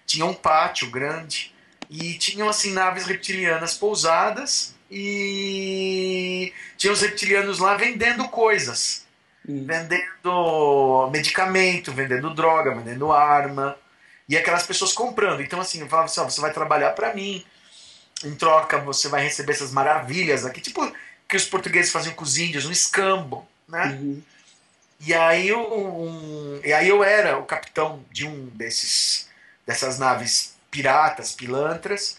Tinha um pátio grande e tinham assim naves reptilianas pousadas e tinha os reptilianos lá vendendo coisas, Uhum. vendendo medicamento, vendendo droga, vendendo arma e aquelas pessoas comprando. Então assim, eu falava assim, você vai trabalhar para mim, em troca você vai receber essas maravilhas aqui, tipo que os portugueses faziam com os índios, um escambo, né? Uhum. E aí eu era o capitão de dessas naves piratas, pilantras.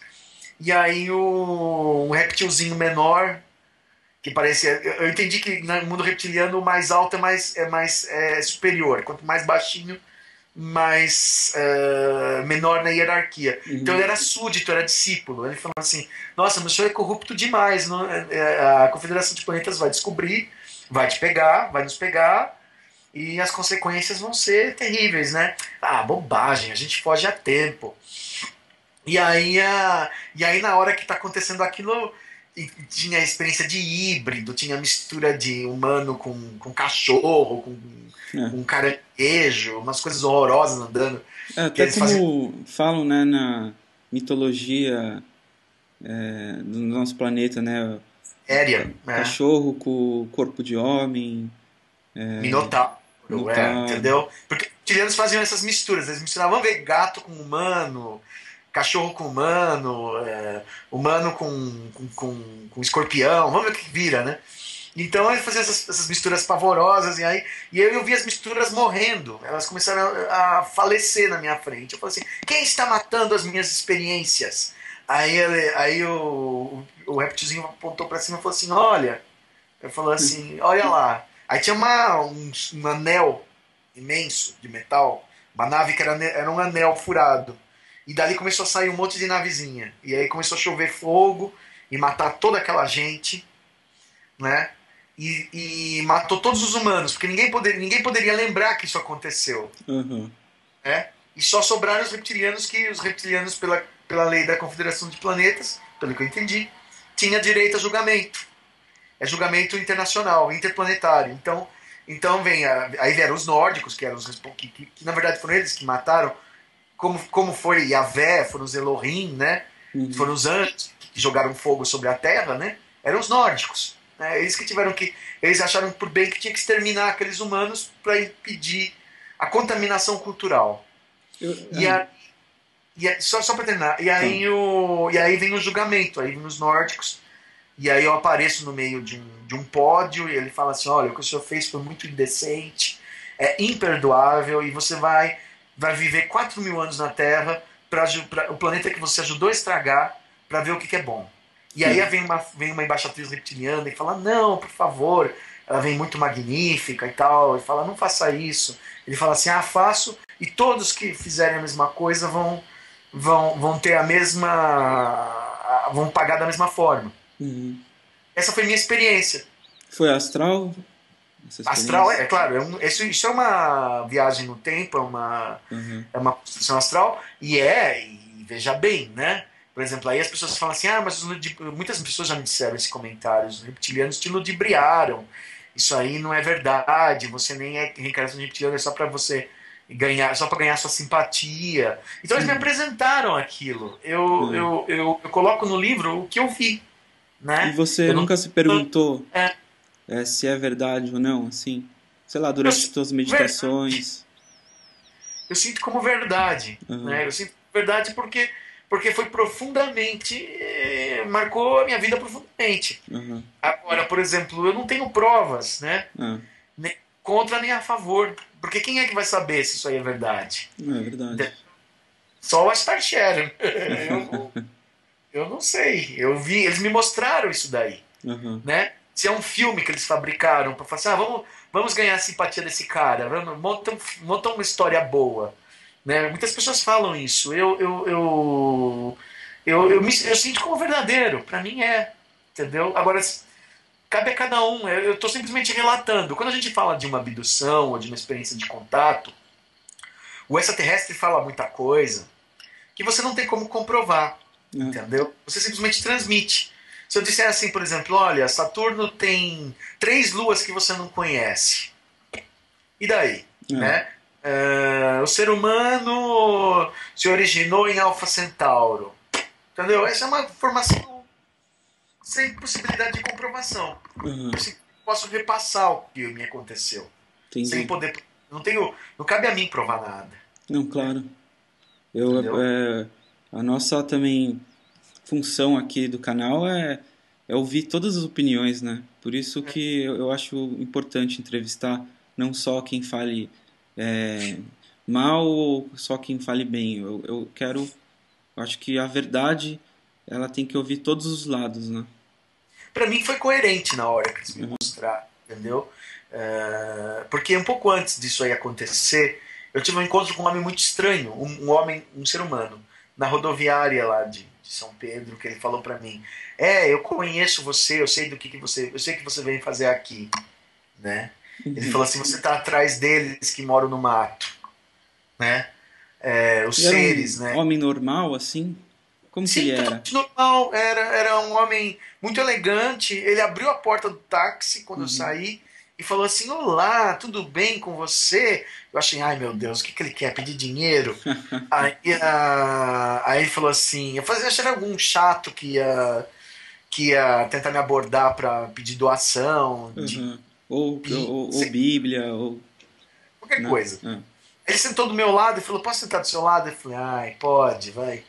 E aí um reptilzinho menor, que parecia. Eu entendi que no mundo reptiliano o mais alto é mais superior. Quanto mais baixinho, mais menor na hierarquia. Então ele Uhum. era súdito, era discípulo. Ele falou assim: nossa, mas o senhor é corrupto demais. Não, a Confederação de Planetas vai descobrir, vai te pegar, vai nos pegar e as consequências vão ser terríveis, né? Ah, bobagem, a gente foge a tempo. E aí na hora que tá acontecendo aquilo, tinha a experiência de híbrido, tinha a mistura de humano com cachorro, com É. caranguejo, umas coisas horrorosas andando, que Até eles faziam como falam, né, na mitologia do nosso planeta, né, aérea, né? cachorro com corpo de homem, Minotauro, minotauro. entendeu? Porque os chilenos faziam essas misturas, eles misturavam, vamos ver, gato com humano, cachorro com humano, humano com escorpião, vamos ver o que vira, né? Então ele fazia essas misturas pavorosas, e aí eu vi as misturas morrendo, elas começaram a falecer na minha frente. Eu falei assim: quem está matando as minhas experiências? Aí o reptilzinho apontou para cima e falou assim: olha. Ele falou assim: olha lá. Aí tinha um anel imenso de metal, uma nave que era um anel furado. E dali começou a sair um monte de navezinha. E aí começou a chover fogo e matar toda aquela gente, né? e matou todos os humanos, porque ninguém poderia lembrar que isso aconteceu. Uhum. Né? E só sobraram os reptilianos, que os reptilianos, pela lei da Confederação de Planetas, pelo que eu entendi, tinha direito a julgamento. É julgamento internacional, interplanetário. Então aí vieram os nórdicos, que eram que na verdade foram eles que mataram, como foi Yahvé, foram os Elohim, né? Uhum. Foram os anjos que jogaram fogo sobre a Terra, né? Eram os nórdicos. Né? Eles que tiveram que. Eles acharam por bem que tinha que exterminar aqueles humanos para impedir a contaminação cultural. Só para terminar, e aí vem o julgamento, aí vem os nórdicos, e aí eu apareço no meio de um pódio, e ele fala assim, olha, o que o senhor fez foi muito indecente, é imperdoável, e você vai viver 4.000 anos na Terra, pra o planeta que você ajudou a estragar, para ver o que é bom. E aí vem uma embaixatriz reptiliana e fala, não, por favor, ela vem muito magnífica e tal, e fala, não faça isso. Ele fala assim, faço, e todos que fizerem a mesma coisa vão ter a mesma. Vão pagar da mesma forma. Uhum. Essa foi minha experiência. Foi astral? Astral, claro, isso é uma viagem no tempo, é uma construção astral, e veja bem, né? Por exemplo, aí as pessoas falam assim, mas muitas pessoas já me disseram esse comentário, os reptilianos te ludibriaram, isso aí não é verdade, você nem é reencarnação de reptiliano, é só para você ganhar, só para ganhar sua simpatia. Então eles me apresentaram aquilo. Eu coloco no livro o que eu vi, né? E você nunca se perguntou se é verdade ou não, assim? Sei lá, durante suas meditações. Eu sinto como verdade, né? Eu sinto verdade porque foi profundamente, marcou a minha vida profundamente. Agora, por exemplo, eu não tenho provas, né? Nem contra nem a favor. Porque quem é que vai saber se isso aí é verdade? É verdade. Só o Astar Sharon. Eu não sei. Eu vi, eles me mostraram isso daí. Né? Se é um filme que eles fabricaram para falar assim, vamos ganhar a simpatia desse cara, monta uma história boa. Né? Muitas pessoas falam isso. Eu sinto como verdadeiro. Para mim é. Entendeu? Agora, cabe a cada um. Eu estou simplesmente relatando. Quando a gente fala de uma abdução ou de uma experiência de contato, o extraterrestre fala muita coisa que você não tem como comprovar. Entendeu? Você simplesmente transmite. Se eu disser assim, por exemplo, olha, Saturno tem 3 luas que você não conhece. E daí? Né? O ser humano se originou em Alfa Centauro. Entendeu? Essa é uma informação sem possibilidade de comprovação. Eu posso repassar o que me aconteceu. Entendi. Sem poder. Não cabe a mim provar nada. Não, claro. A nossa também função aqui do canal é ouvir todas as opiniões, né? Por isso que eu acho importante entrevistar não só quem fale mal ou só quem fale bem. Eu acho que a verdade ela tem que ouvir todos os lados, né? Pra mim foi coerente na hora que eles me mostraram, entendeu? Porque um pouco antes disso aí acontecer, eu tive um encontro com um homem muito estranho, um ser humano, na rodoviária lá de São Pedro, que ele falou pra mim, eu conheço você, eu sei do que você, eu sei que você veio fazer aqui, né? Ele falou assim, você tá atrás deles que moram no mato, né? Os seres, né? Homem normal, assim? Como que ele era? Normal, era um homem muito elegante, ele abriu a porta do táxi quando eu saí, e falou assim, olá, tudo bem com você? Eu achei, ai meu Deus, o que ele quer? Pedir dinheiro? aí ele falou assim, eu achei que era algum chato que ia tentar me abordar para pedir doação. Ou Bíblia, ou... qualquer coisa. Ele sentou do meu lado e falou, posso sentar do seu lado? Eu falei, ai, pode, vai.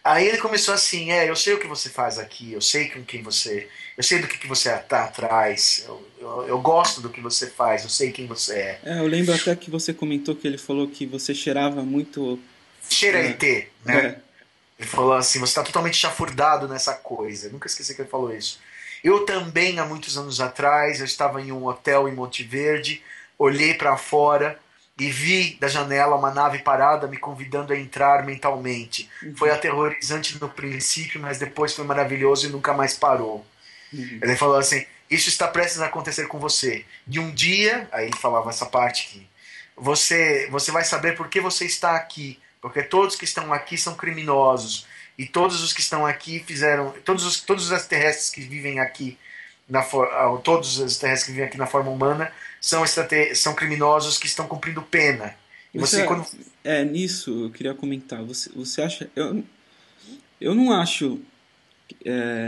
Aí ele começou assim, eu sei o que você faz aqui, eu sei com quem você... Eu sei do que você tá atrás, eu gosto do que você faz, eu sei quem você é. Eu lembro até que você comentou que ele falou que você cheirava muito... Cheira ET, né? Ele falou assim, você tá totalmente chafurdado nessa coisa. Eu nunca esqueci que ele falou isso. Eu também, há muitos anos atrás, eu estava em um hotel em Monte Verde, olhei para fora e vi da janela uma nave parada me convidando a entrar mentalmente. Foi aterrorizante no princípio, mas depois foi maravilhoso e nunca mais parou. Ele falou assim, isso está prestes a acontecer com você. E um dia, aí ele falava essa parte aqui, você vai saber por que você está aqui, porque todos que estão aqui são criminosos, e todos os que estão aqui fizeram, todos os extraterrestres que vivem aqui, todos os extraterrestres que vivem aqui na forma humana, são criminosos que estão cumprindo pena. E você quando... Nisso eu queria comentar. Você acha... Eu não acho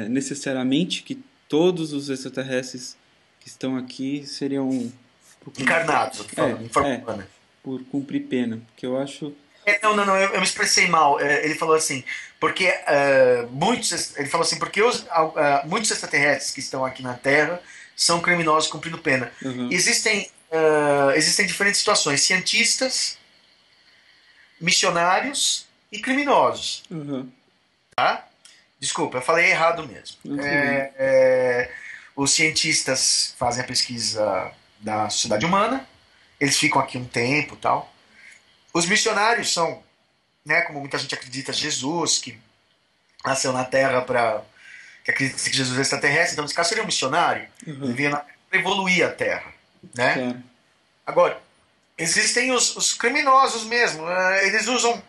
necessariamente que todos os extraterrestres que estão aqui seriam... encarnados, eu tô falando, em forma humana. Por cumprir pena. Porque eu acho... Não, eu me expressei mal. Ele falou assim, porque muitos extraterrestres que estão aqui na Terra são criminosos cumprindo pena. Uhum. Existem diferentes situações: cientistas, missionários e criminosos. Uhum. Tá? Desculpa, eu falei errado mesmo. Os cientistas fazem a pesquisa da sociedade humana, eles ficam aqui um tempo, tal. Os missionários são, né, como muita gente acredita, Jesus, que nasceu na Terra que acredita que Jesus é extraterrestre, então nesse caso seria um missionário, ele vinha para evoluir a Terra, né? Claro. Agora, existem os criminosos mesmo, eles usam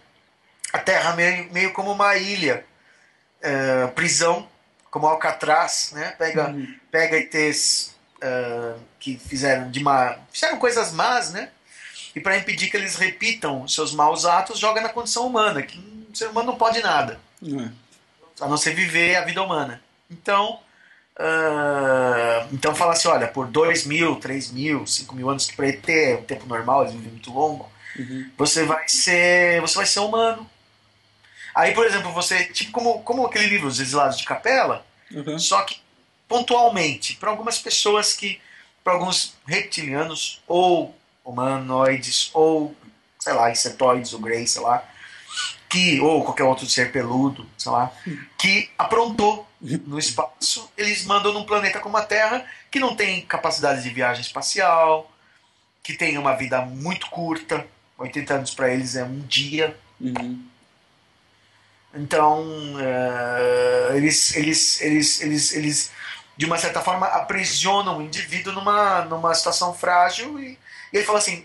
a Terra meio como uma ilha, prisão, como Alcatraz, né? Pega ETs que fizeram coisas más, né? E para impedir que eles repitam seus maus atos, joga na condição humana, que o ser humano não pode nada, a não ser viver a vida humana. Então fala assim, olha, por 2.000, 3.000, 5.000 anos, que para ET é um tempo normal, eles vivem muito longo, você vai ser humano. Aí, por exemplo, você, tipo como aquele livro Os Exilados de Capela, só que pontualmente, para algumas pessoas para alguns reptilianos, ou humanoides, ou, sei lá, insetoides, ou greys, sei lá, ou qualquer outro ser peludo, sei lá, que aprontou no espaço, eles mandam num planeta como a Terra, que não tem capacidade de viagem espacial, que tem uma vida muito curta, 80 anos para eles é um dia. Então, eles de uma certa forma aprisionam o indivíduo numa situação frágil, e ele fala assim,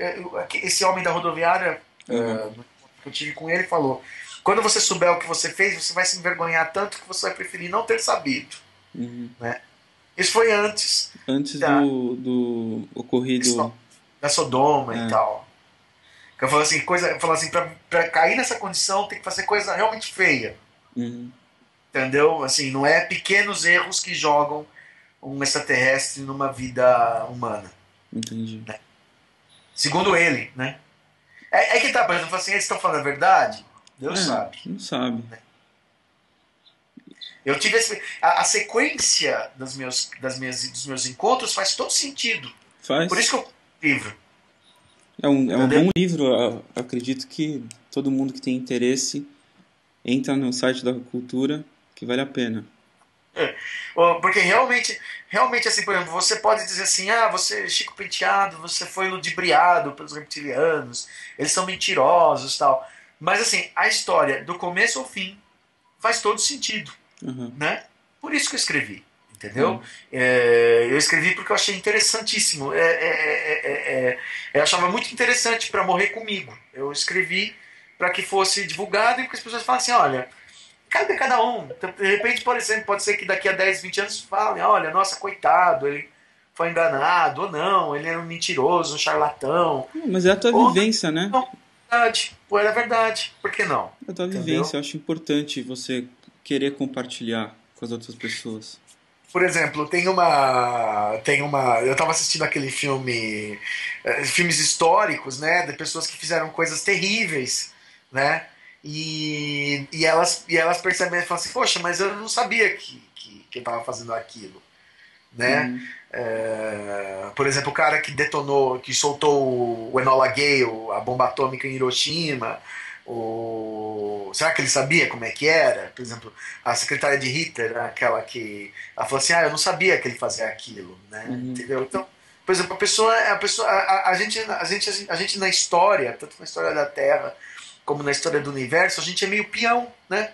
esse homem da rodoviária, que eu tive com ele, falou: quando você souber o que você fez, você vai se envergonhar tanto que você vai preferir não ter sabido. Né? Isso foi antes do ocorrido da Sodoma e tal. Eu falo assim, pra cair nessa condição tem que fazer coisa realmente feia. Entendeu? Assim, não é pequenos erros que jogam um extraterrestre numa vida humana. Entendi. Né? Segundo ele, né? Que tá, por exemplo, assim, eles estão falando a verdade? Deus sabe. Não sabe. Né? Eu tive a sequência dos meus encontros faz todo sentido. Faz. Por isso que eu livro. É um bom livro. Eu acredito que todo mundo que tem interesse entra no site da Cultura, que vale a pena. Porque realmente assim, por exemplo, você pode dizer assim, você, Chico Penteado, você foi ludibriado pelos reptilianos, eles são mentirosos, tal. Mas assim, a história do começo ao fim faz todo sentido, né? Por isso que eu escrevi, entendeu? Eu escrevi porque eu achei interessantíssimo. Eu achava muito interessante para morrer comigo. Eu escrevi para que fosse divulgado e que as pessoas falassem, olha, cabe a cada um. Então, de repente, pode ser que daqui a 10, 20 anos falem, olha, nossa, coitado, ele foi enganado, ou não, ele era um mentiroso, um charlatão. Mas é a tua vivência, né? Não, era verdade. Por que não? É a tua vivência. Eu acho importante você querer compartilhar com as outras pessoas. Por exemplo, eu estava assistindo aquele filmes históricos, né, de pessoas que fizeram coisas terríveis, né, e elas percebem e falam assim, poxa, mas eu não sabia que eu estava fazendo aquilo, né? Por exemplo, o cara que soltou o Enola Gay, a bomba atômica em Hiroshima. Será que ele sabia como é que era? Por exemplo, a secretária de Hitler, aquela que ela falou assim, eu não sabia que ele fazia aquilo, né? Entendeu? Então, por exemplo, a gente na história, tanto na história da Terra como na história do universo, a gente é meio peão, né?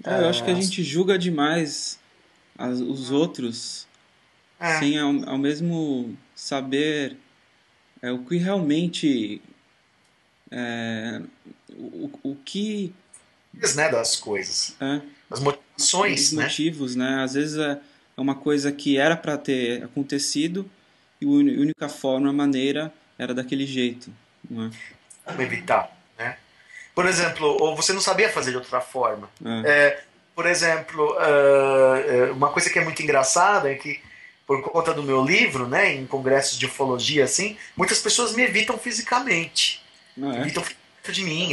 Eu acho que a gente julga demais os outros É. sem ao mesmo saber o que realmente é, o que Né, das coisas. é, As os motivações, né? motivos, né? Às vezes é uma coisa que era para ter acontecido e a única forma, a maneira era daquele jeito, não é? Como evitar, né? Por exemplo, ou você não sabia fazer de outra forma. É. Por exemplo, uma coisa que é muito engraçada é que, por conta do meu livro, né, em congressos de ufologia, assim, muitas pessoas me evitam fisicamente. Ah, é? Evitam perto de mim,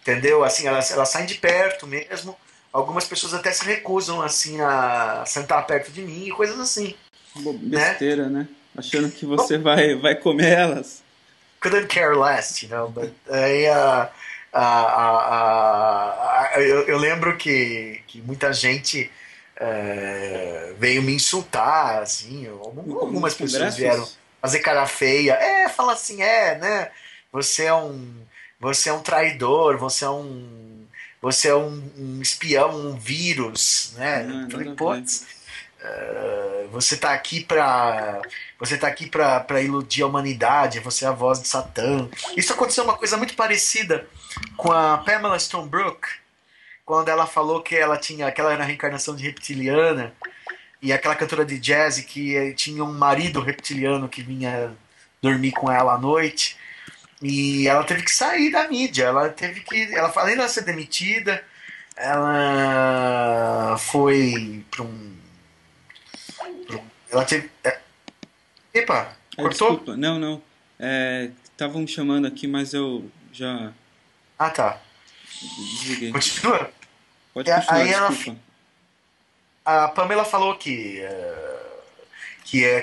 entendeu? Assim, elas saem de perto mesmo. Algumas pessoas até se recusam, assim, a sentar perto de mim e coisas assim, né? Besteira, né? Achando que você vai comer elas. Couldn't care less, you know, but aí eu lembro que muita gente veio me insultar, assim, Nos algumas pessoas vieram congressos? fazer cara feia, fala assim, né, você é um, você é um traidor, você é um espião, um vírus, né, Ah, falei, nada a ver. putz, você tá aqui pra. Você tá aqui pra iludir a humanidade, você é a voz de Satã. Isso aconteceu uma coisa muito parecida com a Pamela Stonebrook, quando ela falou que ela era a reencarnação de reptiliana, e aquela cantora de jazz que tinha um marido reptiliano que vinha dormir com ela à noite. E ela teve que sair da mídia, ela teve que. Ela, além de ser demitida, ela foi para um. Ela teve. Epa, cortou? Desculpa, não, não. Estavam me chamando aqui, mas eu já Ah, tá. desliguei. Continua. Pode continuar, Aí desculpa. a Pamela falou que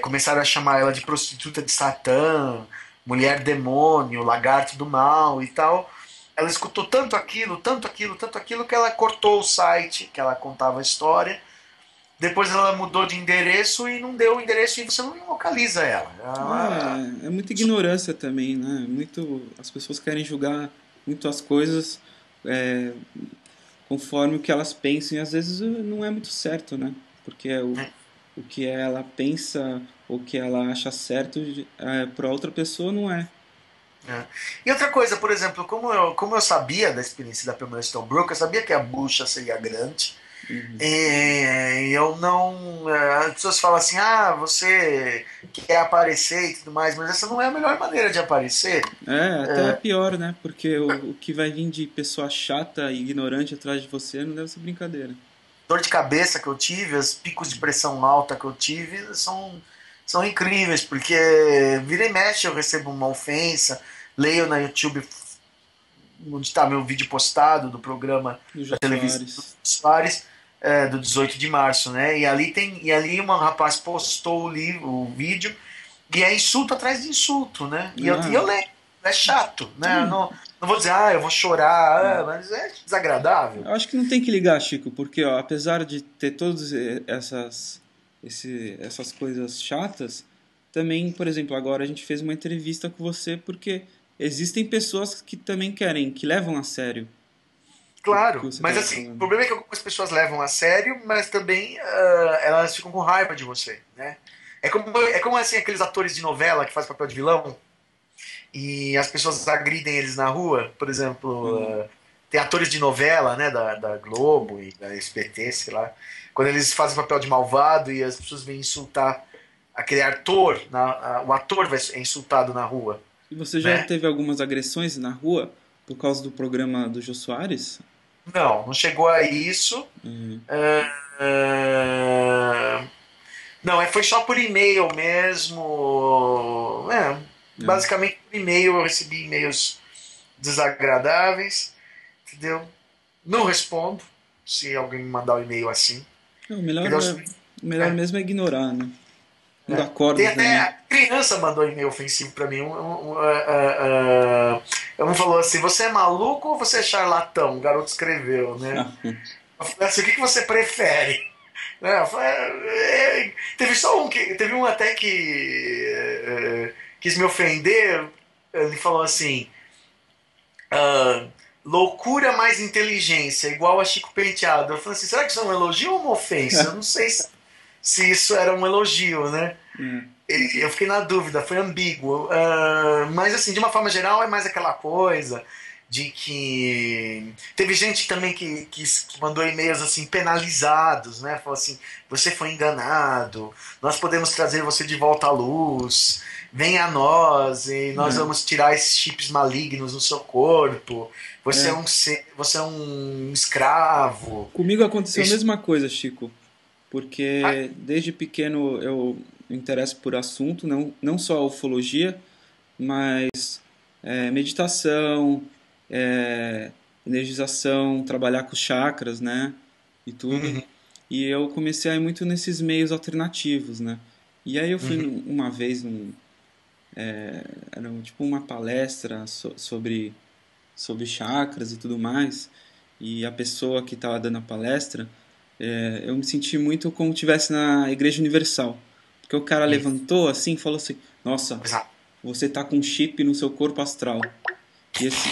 começaram a chamar ela de prostituta de Satã, mulher demônio, lagarto do mal e tal. Ela escutou tanto aquilo, tanto aquilo, tanto aquilo, que ela cortou o site que ela contava a história. Depois ela mudou de endereço e não deu o endereço e você não localiza ela. É muita ignorância também, né? As pessoas querem julgar muito as coisas é, conforme o que elas pensam e às vezes não é muito certo, né? Porque o que ela pensa ou que ela acha certo para outra pessoa não é. E outra coisa, por exemplo, como eu sabia da experiência da Pamela Stonebrook, eu sabia que a bucha seria grande. Uhum. Eu não. As pessoas falam assim: você quer aparecer e tudo mais, mas essa não é a melhor maneira de aparecer. Até é pior, né? Porque o que vai vir de pessoa chata e ignorante atrás de você não deve ser brincadeira. Dor de cabeça que eu tive, os picos de pressão alta que eu tive são incríveis, porque vira e mexe eu recebo uma ofensa, leio na YouTube onde está meu vídeo postado do programa Do da Jô televisão do Soares. Soares, do 18 de março, né? E ali um rapaz postou o vídeo e é insulto atrás de insulto, né? E eu Ah, leio, é chato, né? Eu hum, não vou dizer, eu vou chorar, mas é desagradável. eu acho que não tem que ligar, Chico, porque ó, apesar de ter todas essas coisas chatas, também, por exemplo, agora a gente fez uma entrevista com você porque existem pessoas que também querem, que levam a sério o que Claro, você mas estava assim, o falando. problema é que algumas pessoas levam a sério, mas também elas ficam com raiva de você, né? É como assim, aqueles atores de novela que fazem papel de vilão e as pessoas agridem eles na rua, por exemplo, Uhum. tem atores de novela, né, da Globo e da SBT, sei lá, quando eles fazem papel de malvado e as pessoas vêm insultar aquele ator, o ator é insultado na rua, E você já né? teve algumas agressões na rua por causa do programa do Jô Soares? Não chegou a isso. Uhum. Ah, não, foi só por e-mail mesmo. É. Basicamente por e-mail eu recebi e-mails desagradáveis, entendeu? Não respondo se alguém me mandar um e-mail assim. Não, Entendeu? o melhor É, mesmo é ignorar, né? Não dá é. Tem corda até também. a criança mandou um e-mail ofensivo pra mim. Um falou assim: você é maluco ou você é charlatão? O garoto escreveu, né? Eu falei assim: o que você prefere? Né? Teve um até que quis me ofender. Ele falou assim: ah, loucura mais inteligência, igual a Chico Penteado. Eu falei assim: será que isso é um elogio ou uma ofensa? Eu não sei se isso era um elogio, né? É, E eu fiquei na dúvida, foi ambíguo. Mas, assim, de uma forma geral, é mais aquela coisa de que. Teve gente também que mandou e-mails assim, penalizados, né? Falou assim: você foi enganado, nós podemos trazer você de volta à luz, venha a nós e nós é, vamos tirar esses chips malignos no seu corpo. é. Você é um escravo. Comigo aconteceu a Isso, mesma coisa, Chico, ah, porque desde pequeno eu me interesso por assunto, não só a ufologia, mas meditação, é, energização, trabalhar com chakras, né? E tudo. uhum, E eu comecei a ir muito nesses meios alternativos, né? E aí eu fui uhum, uma vez, era tipo uma palestra sobre chakras e tudo mais, e a pessoa que estava dando a palestra, eu me senti muito como se estivesse na Igreja Universal. Porque o cara uhum. levantou assim e falou assim: Nossa, Exato. você tá com um chip no seu corpo astral.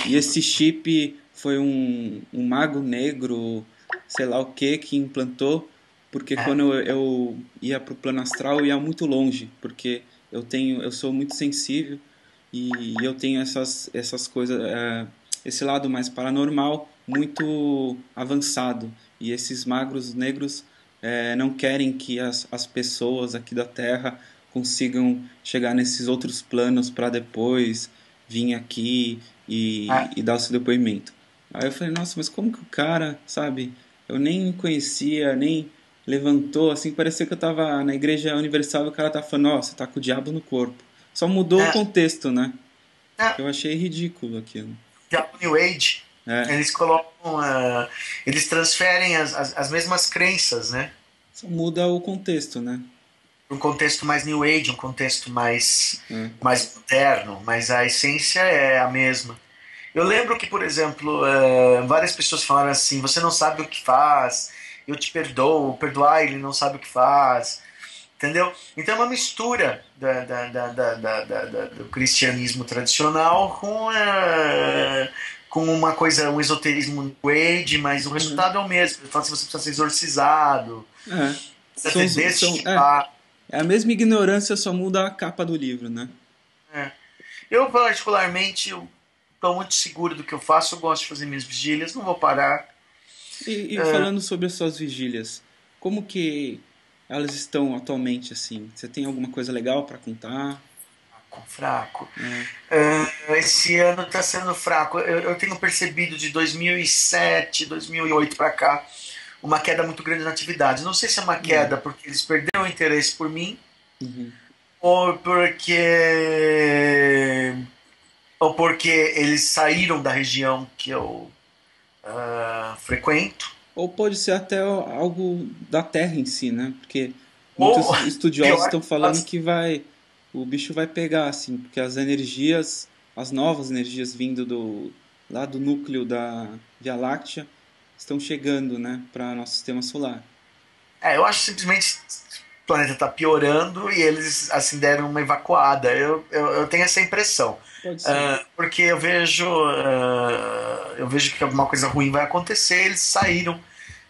E esse chip foi um mago negro, sei lá o que implantou, porque É, quando eu ia pro plano astral eu ia muito longe, porque eu sou muito sensível e eu tenho essas coisas, esse lado mais paranormal muito avançado. E esses magos negros não querem que as pessoas aqui da Terra consigam chegar nesses outros planos para depois vir aqui é. e dar o seu depoimento. Aí eu falei, nossa, mas como que o cara, sabe? Eu nem conhecia, nem levantou, assim, parecia que eu tava na Igreja Universal e o cara tá falando, ó, você tá com o diabo no corpo. Só mudou o É, contexto, né? é. Eu achei ridículo aquilo. Já o New Age, É, eles colocam, eles transferem as mesmas crenças, né? só muda o contexto, né? Um contexto mais New Age, um contexto É. mais moderno, mas a essência é a mesma. Eu lembro que, por exemplo, várias pessoas falaram assim: você não sabe o que faz, eu te perdoo, perdoar ele não sabe o que faz, entendeu? Então é uma mistura do cristianismo tradicional com uma coisa, um esoterismo New Age, mas o Uhum. resultado é o mesmo. Ele fala assim: você precisa ser exorcizado, É. precisa São, ser os- são, é, desestimado. é a mesma ignorância, só muda a capa do livro, né? É. Eu, particularmente, estou muito seguro do que eu faço, eu gosto de fazer minhas vigílias, não vou parar. E falando sobre as suas vigílias, como que elas estão atualmente, assim? Você tem alguma coisa legal para contar? Fraco. É. Esse ano está sendo fraco. Eu tenho percebido de 2007, 2008 para cá uma queda muito grande na atividade. Não sei se é uma É. queda porque eles perderam o interesse por mim Uhum. ou porque eles saíram da região que eu frequento. Ou pode ser até algo da Terra em si, né? Porque Ou muitos estudiosos pior, estão falando que o bicho vai pegar, assim, porque as novas energias vindo lá do núcleo da Via Láctea estão chegando, né, para nosso sistema solar. eu acho simplesmente o planeta está piorando e eles assim deram uma evacuada. Eu tenho essa impressão. Pode ser. Porque eu vejo que alguma coisa ruim vai acontecer, eles saíram,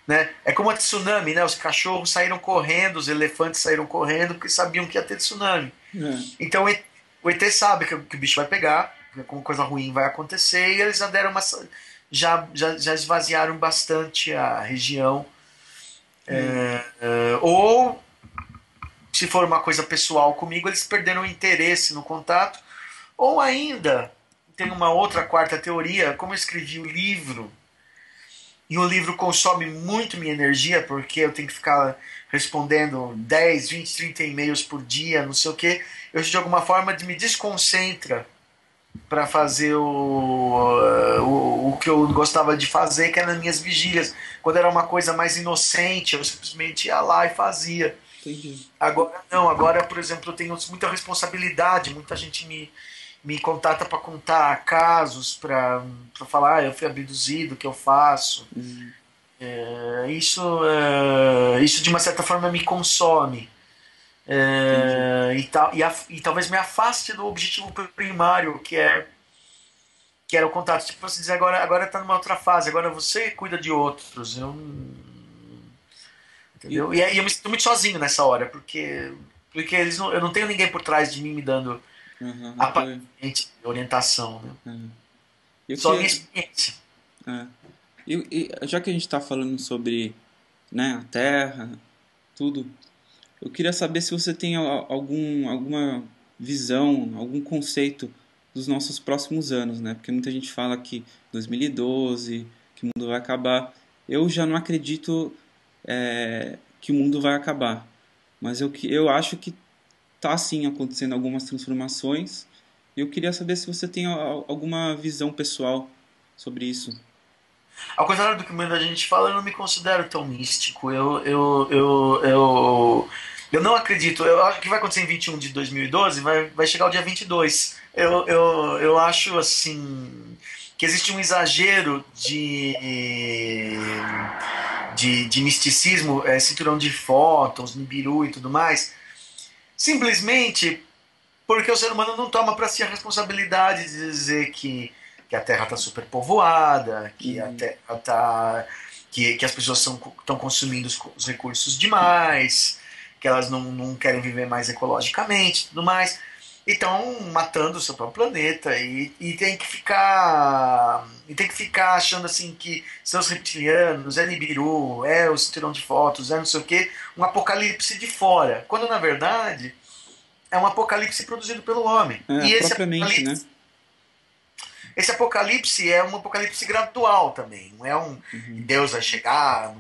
né? É como a tsunami, né? Os cachorros saíram correndo, os elefantes saíram correndo porque sabiam que ia ter tsunami. É, Então o ET sabe que o bicho vai pegar, que alguma coisa ruim vai acontecer e eles já deram uma já esvaziaram bastante a região. é. Ou se for uma coisa pessoal comigo, eles perderam o interesse no contato. Ou ainda, tem uma outra quarta teoria, como eu escrevi o livro, e o livro consome muito minha energia, porque eu tenho que ficar respondendo 10, 20, 30 e-mails por dia, não sei o que, eu de alguma forma me desconcentra para fazer o que eu gostava de fazer, que era nas minhas vigílias. Quando era uma coisa mais inocente, eu simplesmente ia lá e fazia. Entendi. Agora não, agora, por exemplo, eu tenho muita responsabilidade, muita gente me contata para contar casos, para falar, eu fui abduzido, o que eu faço. Hum, Isso de uma certa forma me consome. entendi. E talvez me afaste do objetivo primário, que era o contato. Tipo, você dizer, agora está numa outra fase, agora você cuida de outros. E, entendeu? E aí eu me sinto muito sozinho nessa hora, porque eu não tenho ninguém por trás de mim me dando apoio. aparentemente orientação, né? Aham. Eu Só a minha queria, experiência. é, já que a gente está falando sobre, né, a Terra, tudo, eu queria saber se você tem alguma visão, algum conceito dos nossos próximos anos, né? Porque muita gente fala que 2012, que o mundo vai acabar. Eu já não acredito, que o mundo vai acabar. Mas eu acho que tá sim acontecendo algumas transformações. E eu queria saber se você tem alguma visão pessoal sobre isso. Ao contrário do que muita gente fala, eu não me considero tão místico. Eu não acredito. Eu acho que vai acontecer em 21 de 2012, vai chegar o dia 22. Eu acho assim que existe um exagero de misticismo, cinturão de fótons, Nibiru e tudo mais, simplesmente porque o ser humano não toma para si a responsabilidade de dizer que a Terra está superpovoada, que a Uhum. Terra tá, que as pessoas estão consumindo os recursos demais, que elas não querem viver mais ecologicamente, tudo mais, e estão matando o seu próprio planeta e tem que ficar achando assim que são os reptilianos, é Nibiru, é o cinturão de fotos, é não sei o que, um apocalipse de fora, quando na verdade é um apocalipse produzido pelo homem. E Propriamente, né? esse apocalipse é um apocalipse gradual também. Não é um que Uhum. Deus vai chegar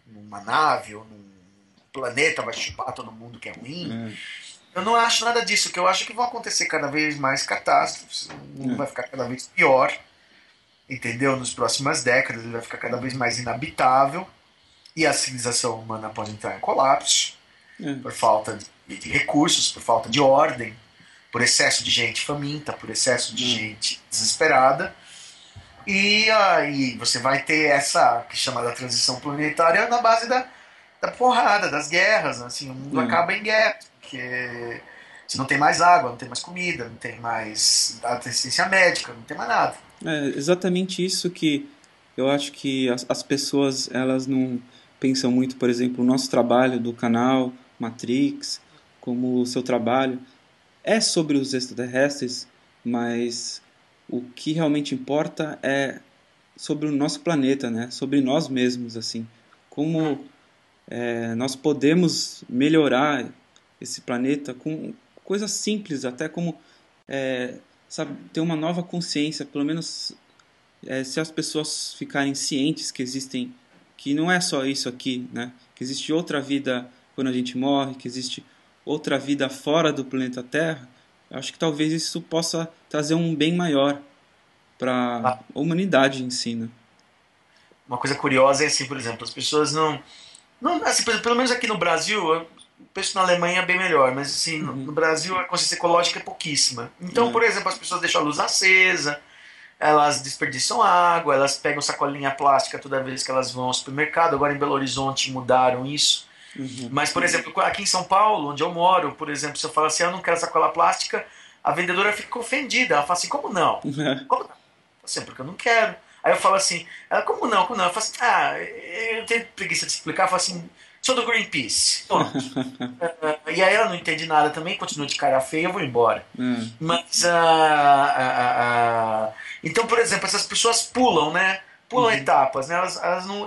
numa nave ou num planeta, vai chupar todo mundo que é ruim. É, Eu não acho nada disso. O que eu acho é que vão acontecer cada vez mais catástrofes. O mundo é, vai ficar cada vez pior, entendeu? Nas próximas décadas ele vai ficar cada vez mais inabitável e a civilização humana pode entrar em colapso é. por falta de recursos, por falta de ordem, por excesso de gente faminta, por excesso de É. gente desesperada. E aí você vai ter essa que chama da transição planetária na base da porrada, das guerras. Assim, o mundo É. acaba em guerra, porque você não tem mais água, não tem mais comida, não tem mais assistência médica, não tem mais nada. É exatamente isso que eu acho que as pessoas elas não pensam muito, por exemplo, o nosso trabalho do canal Matrix, como o seu trabalho é sobre os extraterrestres, mas o que realmente importa é sobre o nosso planeta, né? Sobre nós mesmos, assim, como nós podemos melhorar esse planeta com coisas simples, até como sabe, ter uma nova consciência, pelo menos se as pessoas ficarem cientes que existem, que não é só isso aqui, né? Que existe outra vida quando a gente morre, que existe outra vida fora do planeta Terra, eu acho que talvez isso possa trazer um bem maior para a humanidade em si, né? Uma coisa curiosa é assim, por exemplo, as pessoas não assim, pelo menos aqui no Brasil, o preço na Alemanha é bem melhor, mas assim, no Uhum. Brasil a consciência ecológica é pouquíssima. Então, É, por exemplo, as pessoas deixam a luz acesa, elas desperdiçam água, elas pegam sacolinha plástica toda vez que elas vão ao supermercado. Agora em Belo Horizonte mudaram isso. uhum. Mas, por exemplo, aqui em São Paulo, onde eu moro, por exemplo, se eu falar assim, eu não quero sacola plástica, a vendedora fica ofendida. Ela fala assim, como não? Como não? Assim, porque eu não quero. Aí eu falo assim, ela, como não? Como não? Eu falo assim, eu tenho preguiça de explicar. Eu falo assim, sou do Greenpeace. Pronto. E aí ela não entende nada também, continua de cara feia, eu vou embora. É, Mas, então, por exemplo, essas pessoas pulam, né? Pulam uhum. etapas, né? Elas não,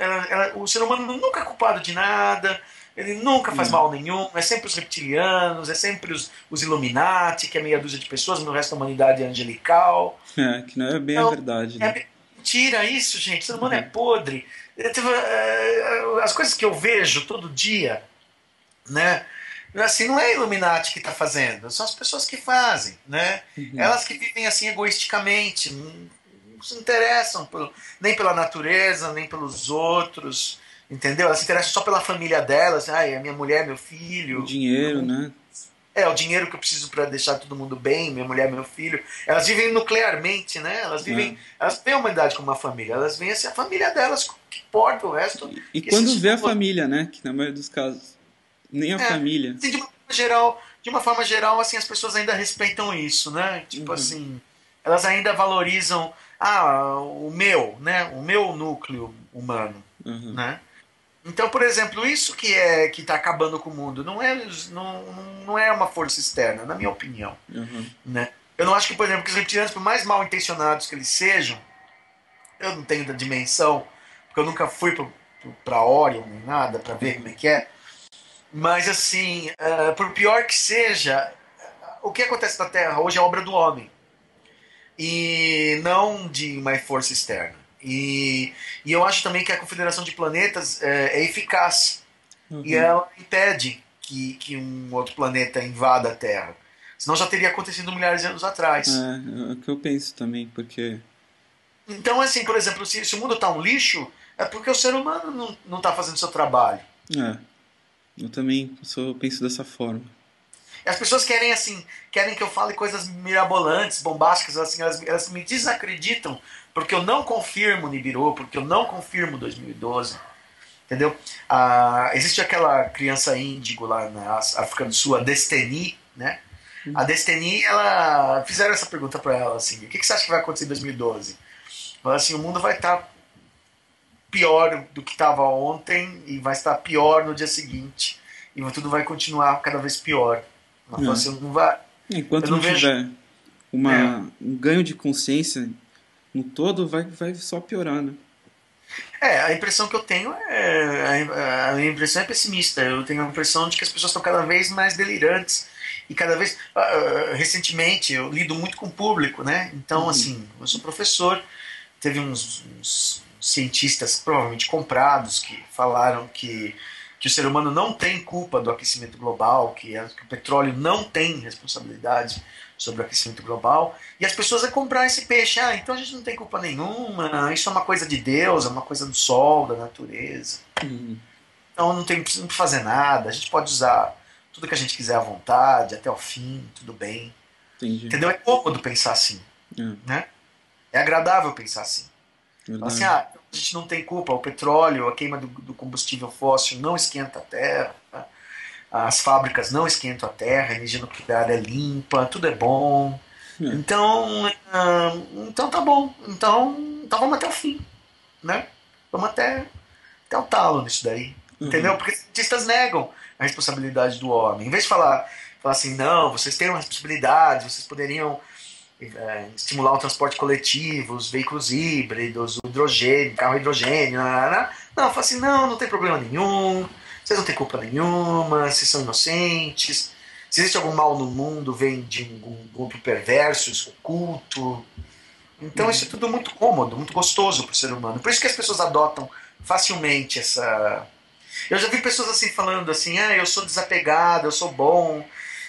o ser humano nunca é culpado de nada, ele nunca faz É, mal nenhum, é sempre os reptilianos, é sempre os Illuminati, que é meia dúzia de pessoas, no resto da humanidade é angelical. que não é bem a Então, verdade, né? é mentira isso, gente. O ser humano é podre. As coisas que eu vejo todo dia, né? Assim, não é a Illuminati que está fazendo, são as pessoas que fazem, né? Uhum. Elas que vivem assim egoisticamente, não se interessam nem pela natureza, nem pelos outros, entendeu? Elas se interessam só pela família delas, é minha mulher, meu O filho, dinheiro, né? é o dinheiro que eu preciso para deixar todo mundo bem, minha mulher, meu filho. Elas vivem nuclearmente, né? É. Elas veem a humanidade como uma família, elas veem assim, a família delas que importa, o resto E que se quando vê a expor. família, né? Que na maioria dos casos, nem a É, família. assim, de uma forma geral, assim, as pessoas ainda respeitam isso, né? Tipo Uhum. assim, elas ainda valorizam o meu, né? O meu núcleo humano, Uhum. né? Então, por exemplo, isso que está acabando com o mundo não é uma força externa, na minha opinião. Uhum. Né? Eu não acho que, por exemplo, que os reptilianos, por mais mal intencionados que eles sejam, eu não tenho da dimensão, porque eu nunca fui para Orion nem nada, para ver como é Uhum. que é. Mas, assim, por pior que seja, o que acontece na Terra hoje é obra do homem e não de uma força externa. E eu acho também que a Confederação de Planetas é eficaz e Uhum. ela impede que um outro planeta invada a Terra. Senão já teria acontecido milhares de anos atrás. É o que eu penso também, porque Então, assim, por exemplo, se o mundo está um lixo, é porque o ser humano não está fazendo o seu trabalho. é, eu também penso dessa forma. E as pessoas querem, assim, querem que eu fale coisas mirabolantes, bombásticas, assim, elas me desacreditam porque eu não confirmo Nibiru, porque eu não confirmo 2012. Entendeu? Existe aquela criança índigo lá na África do Sul, a Destiny, né? A Destiny, ela fizeram essa pergunta para ela assim: o que você acha que vai acontecer em 2012? Ela assim: o mundo vai estar pior do que estava ontem e vai estar pior no dia seguinte e tudo vai continuar cada vez pior. Ela falou assim: É. eu Enquanto não não vejo. tiver É, um ganho de consciência no todo, vai só piorar, né? a impressão que eu tenho a minha impressão é pessimista. Eu tenho a impressão de que as pessoas estão cada vez mais delirantes e cada vez recentemente eu lido muito com o público, né? Então Uhum. assim, eu sou professor, teve uns cientistas provavelmente comprados que falaram que o ser humano não tem culpa do aquecimento global, que o petróleo não tem responsabilidade sobre o aquecimento global, e as pessoas vão comprar esse peixe. Então a gente não tem culpa nenhuma, isso é uma coisa de Deus, é uma coisa do sol, da natureza. Uhum. Então não precisa fazer nada, a gente pode usar tudo que a gente quiser à vontade, até o fim, tudo bem. Entendi. Entendeu? É cômodo pensar assim, É, né? É agradável pensar assim. Fala assim, verdade. a gente não tem culpa, o petróleo, a queima do combustível fóssil não esquenta a terra, as fábricas não esquentam a terra, a energia nuclear é limpa, tudo é bom. É. Então, então tá bom. Então vamos até o fim, né? Vamos até o talo nisso daí. Entendeu? Uhum. Porque os cientistas negam a responsabilidade do homem. Em vez de falar assim, não, vocês têm uma responsabilidade, vocês poderiam estimular o transporte coletivo, os veículos híbridos, o hidrogênio, carro hidrogênio, não, fala assim, não tem problema nenhum, vocês não têm culpa nenhuma, vocês são inocentes, se existe algum mal no mundo, vem de um grupo perverso, oculto. Então isso é Uhum. tudo muito cômodo, muito gostoso para o ser humano. Por isso que as pessoas adotam facilmente essa. Eu já vi pessoas assim falando assim, eu sou desapegado, eu sou bom,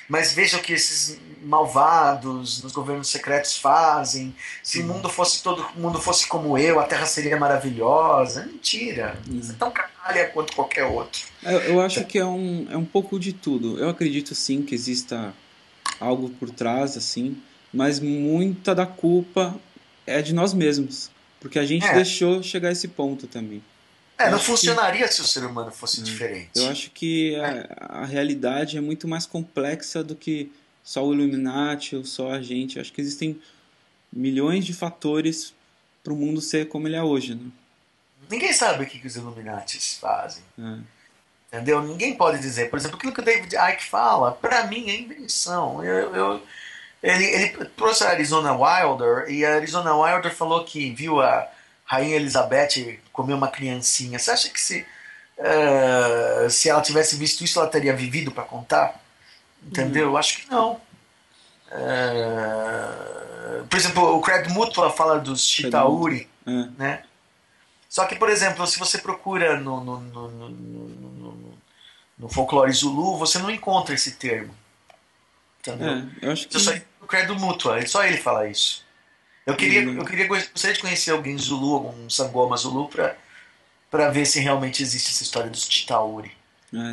mas veja o que esses malvados nos governos secretos fazem. Se o Uhum. mundo fosse todo mundo fosse como eu, a Terra seria maravilhosa. Mentira. Você é tão canalha quanto qualquer outro. Eu acho que é um pouco de tudo. Eu acredito sim que exista algo por trás, assim, mas muita da culpa é de nós mesmos, porque a gente É, deixou chegar a esse ponto também. Eu não acho que, funcionaria se o ser humano fosse eu diferente. acho que a realidade é muito mais complexa do que só o Illuminati ou só a gente. Eu acho que existem milhões de fatores para o mundo ser como ele é hoje, né? Ninguém sabe o que os Illuminatis fazem. É. Entendeu? Ninguém pode dizer. Por exemplo, aquilo que o David Icke fala, para mim é invenção. Ele trouxe a Arizona Wilder e a Arizona Wilder falou que viu a Rainha Elizabeth comer uma criancinha. Você acha que se ela tivesse visto isso, ela teria vivido para contar? Entendeu? Eu acho que não. Por exemplo, o Craig Mutwa fala dos Fred Muto. Chitauri, É. né? Só que, por exemplo, se você procura no folclore Zulu, você não encontra esse termo. Entendeu? Eu acho Isso só que. o Credo Mútua, só ele fala isso. Legal. Gostaria de conhecer alguém Zulu, algum Sangoma Zulu, para ver se realmente existe essa história dos Chitauri,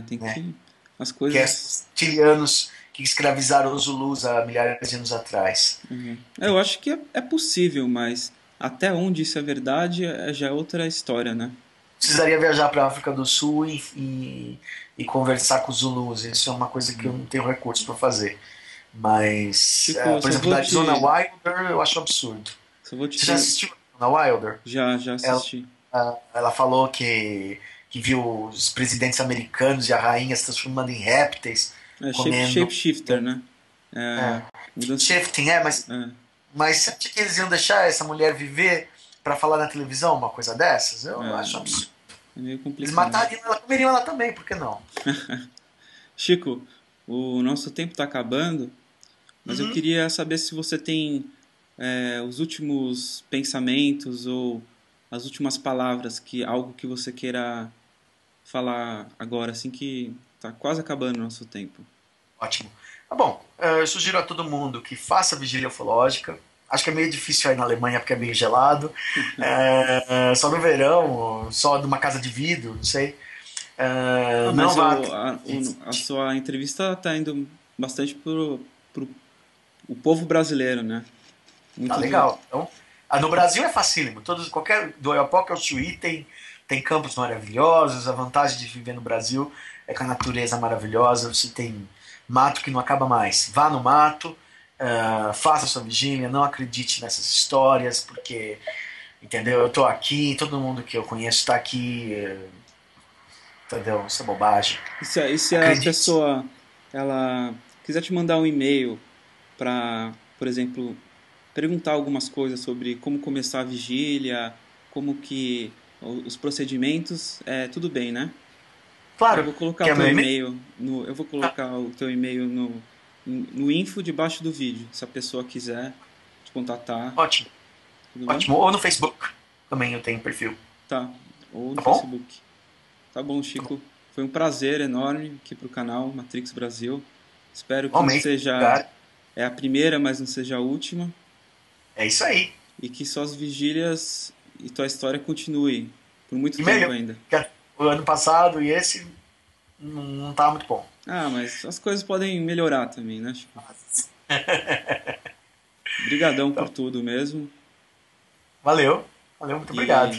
Tem né? que. As Que é coisas. os tilianos que escravizaram os Zulus há milhares de anos atrás. Uhum. Eu acho que é possível, mas até onde isso é verdade já é outra história, né? Precisaria viajar para a África do Sul e conversar com os Zulus. Isso é uma coisa que eu não tenho recursos para fazer. Mas, Chico, eu por só exemplo, vou da Arizona te. Wilder, eu acho absurdo. Só vou te Você já ter. assistiu a Arizona Wilder? Já Ela, assisti. ela falou que que viu os presidentes americanos e a rainha se transformando em répteis, comendo. Shapeshifter, né? É, É, mudança. shifting, É, mas você acha que eles iam deixar essa mulher viver para falar na televisão uma coisa dessas? Eu acho é, absurdo. é meio Eles complicado. matariam ela, comeriam ela também, por que não? Chico, o nosso tempo está acabando, mas eu Uhum. queria saber se você tem os últimos pensamentos ou as últimas palavras, algo que você queira falar agora, assim que está quase acabando o nosso tempo. Ótimo. Tá bom, eu sugiro a todo mundo que faça vigília ufológica. Acho que é meio difícil aí na Alemanha porque é meio gelado. Só no verão, só numa casa de vidro, não sei. Ah, Não mas vá. a sua entrevista está indo bastante pro o povo brasileiro, né? Tá Muito do. legal. Então, no Brasil é facílimo. Qualquer, do Oiapoque ao Chuí tem campos maravilhosos. A vantagem de viver no Brasil é que a natureza é maravilhosa. Você tem mato que não acaba mais. Vá no mato, faça sua vigília, não acredite nessas histórias, porque, entendeu? Eu tô aqui, todo mundo que eu conheço está aqui, entendeu? Isso é bobagem. E se a Acredite. pessoa ela quiser te mandar um e-mail para, por exemplo, perguntar algumas coisas sobre como começar a vigília, como que os procedimentos, tudo bem, né? Eu Claro, vou colocar que o é teu meu e-mail. e-mail no, eu vou colocar o teu e-mail no info debaixo do vídeo, se a pessoa quiser te contatar, Ótimo, tudo bem? ótimo. Ou no Facebook também eu tenho perfil. Tá. Ou no Tá bom? Facebook. Tá bom, Tá bom. Chico. Foi um prazer enorme aqui pro canal Matrix Brasil. Espero que não Igualmente, seja lugar. a primeira, mas não seja a última. É isso aí. E que suas vigílias e tua história continue por muito E tempo melhor. ainda. O ano passado e esse não tá muito bom. Ah, mas as coisas podem melhorar também, né, Chico? Obrigadão por Então, tudo mesmo. valeu. Valeu, muito obrigado.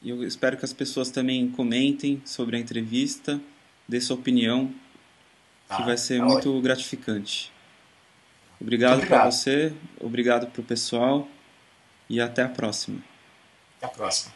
E eu espero que as pessoas também comentem sobre a entrevista, dê sua opinião, que vai Tá, ser tá ótimo. muito gratificante. Muito Obrigado para obrigado. você, obrigado para o pessoal e até a próxima. Até a próxima.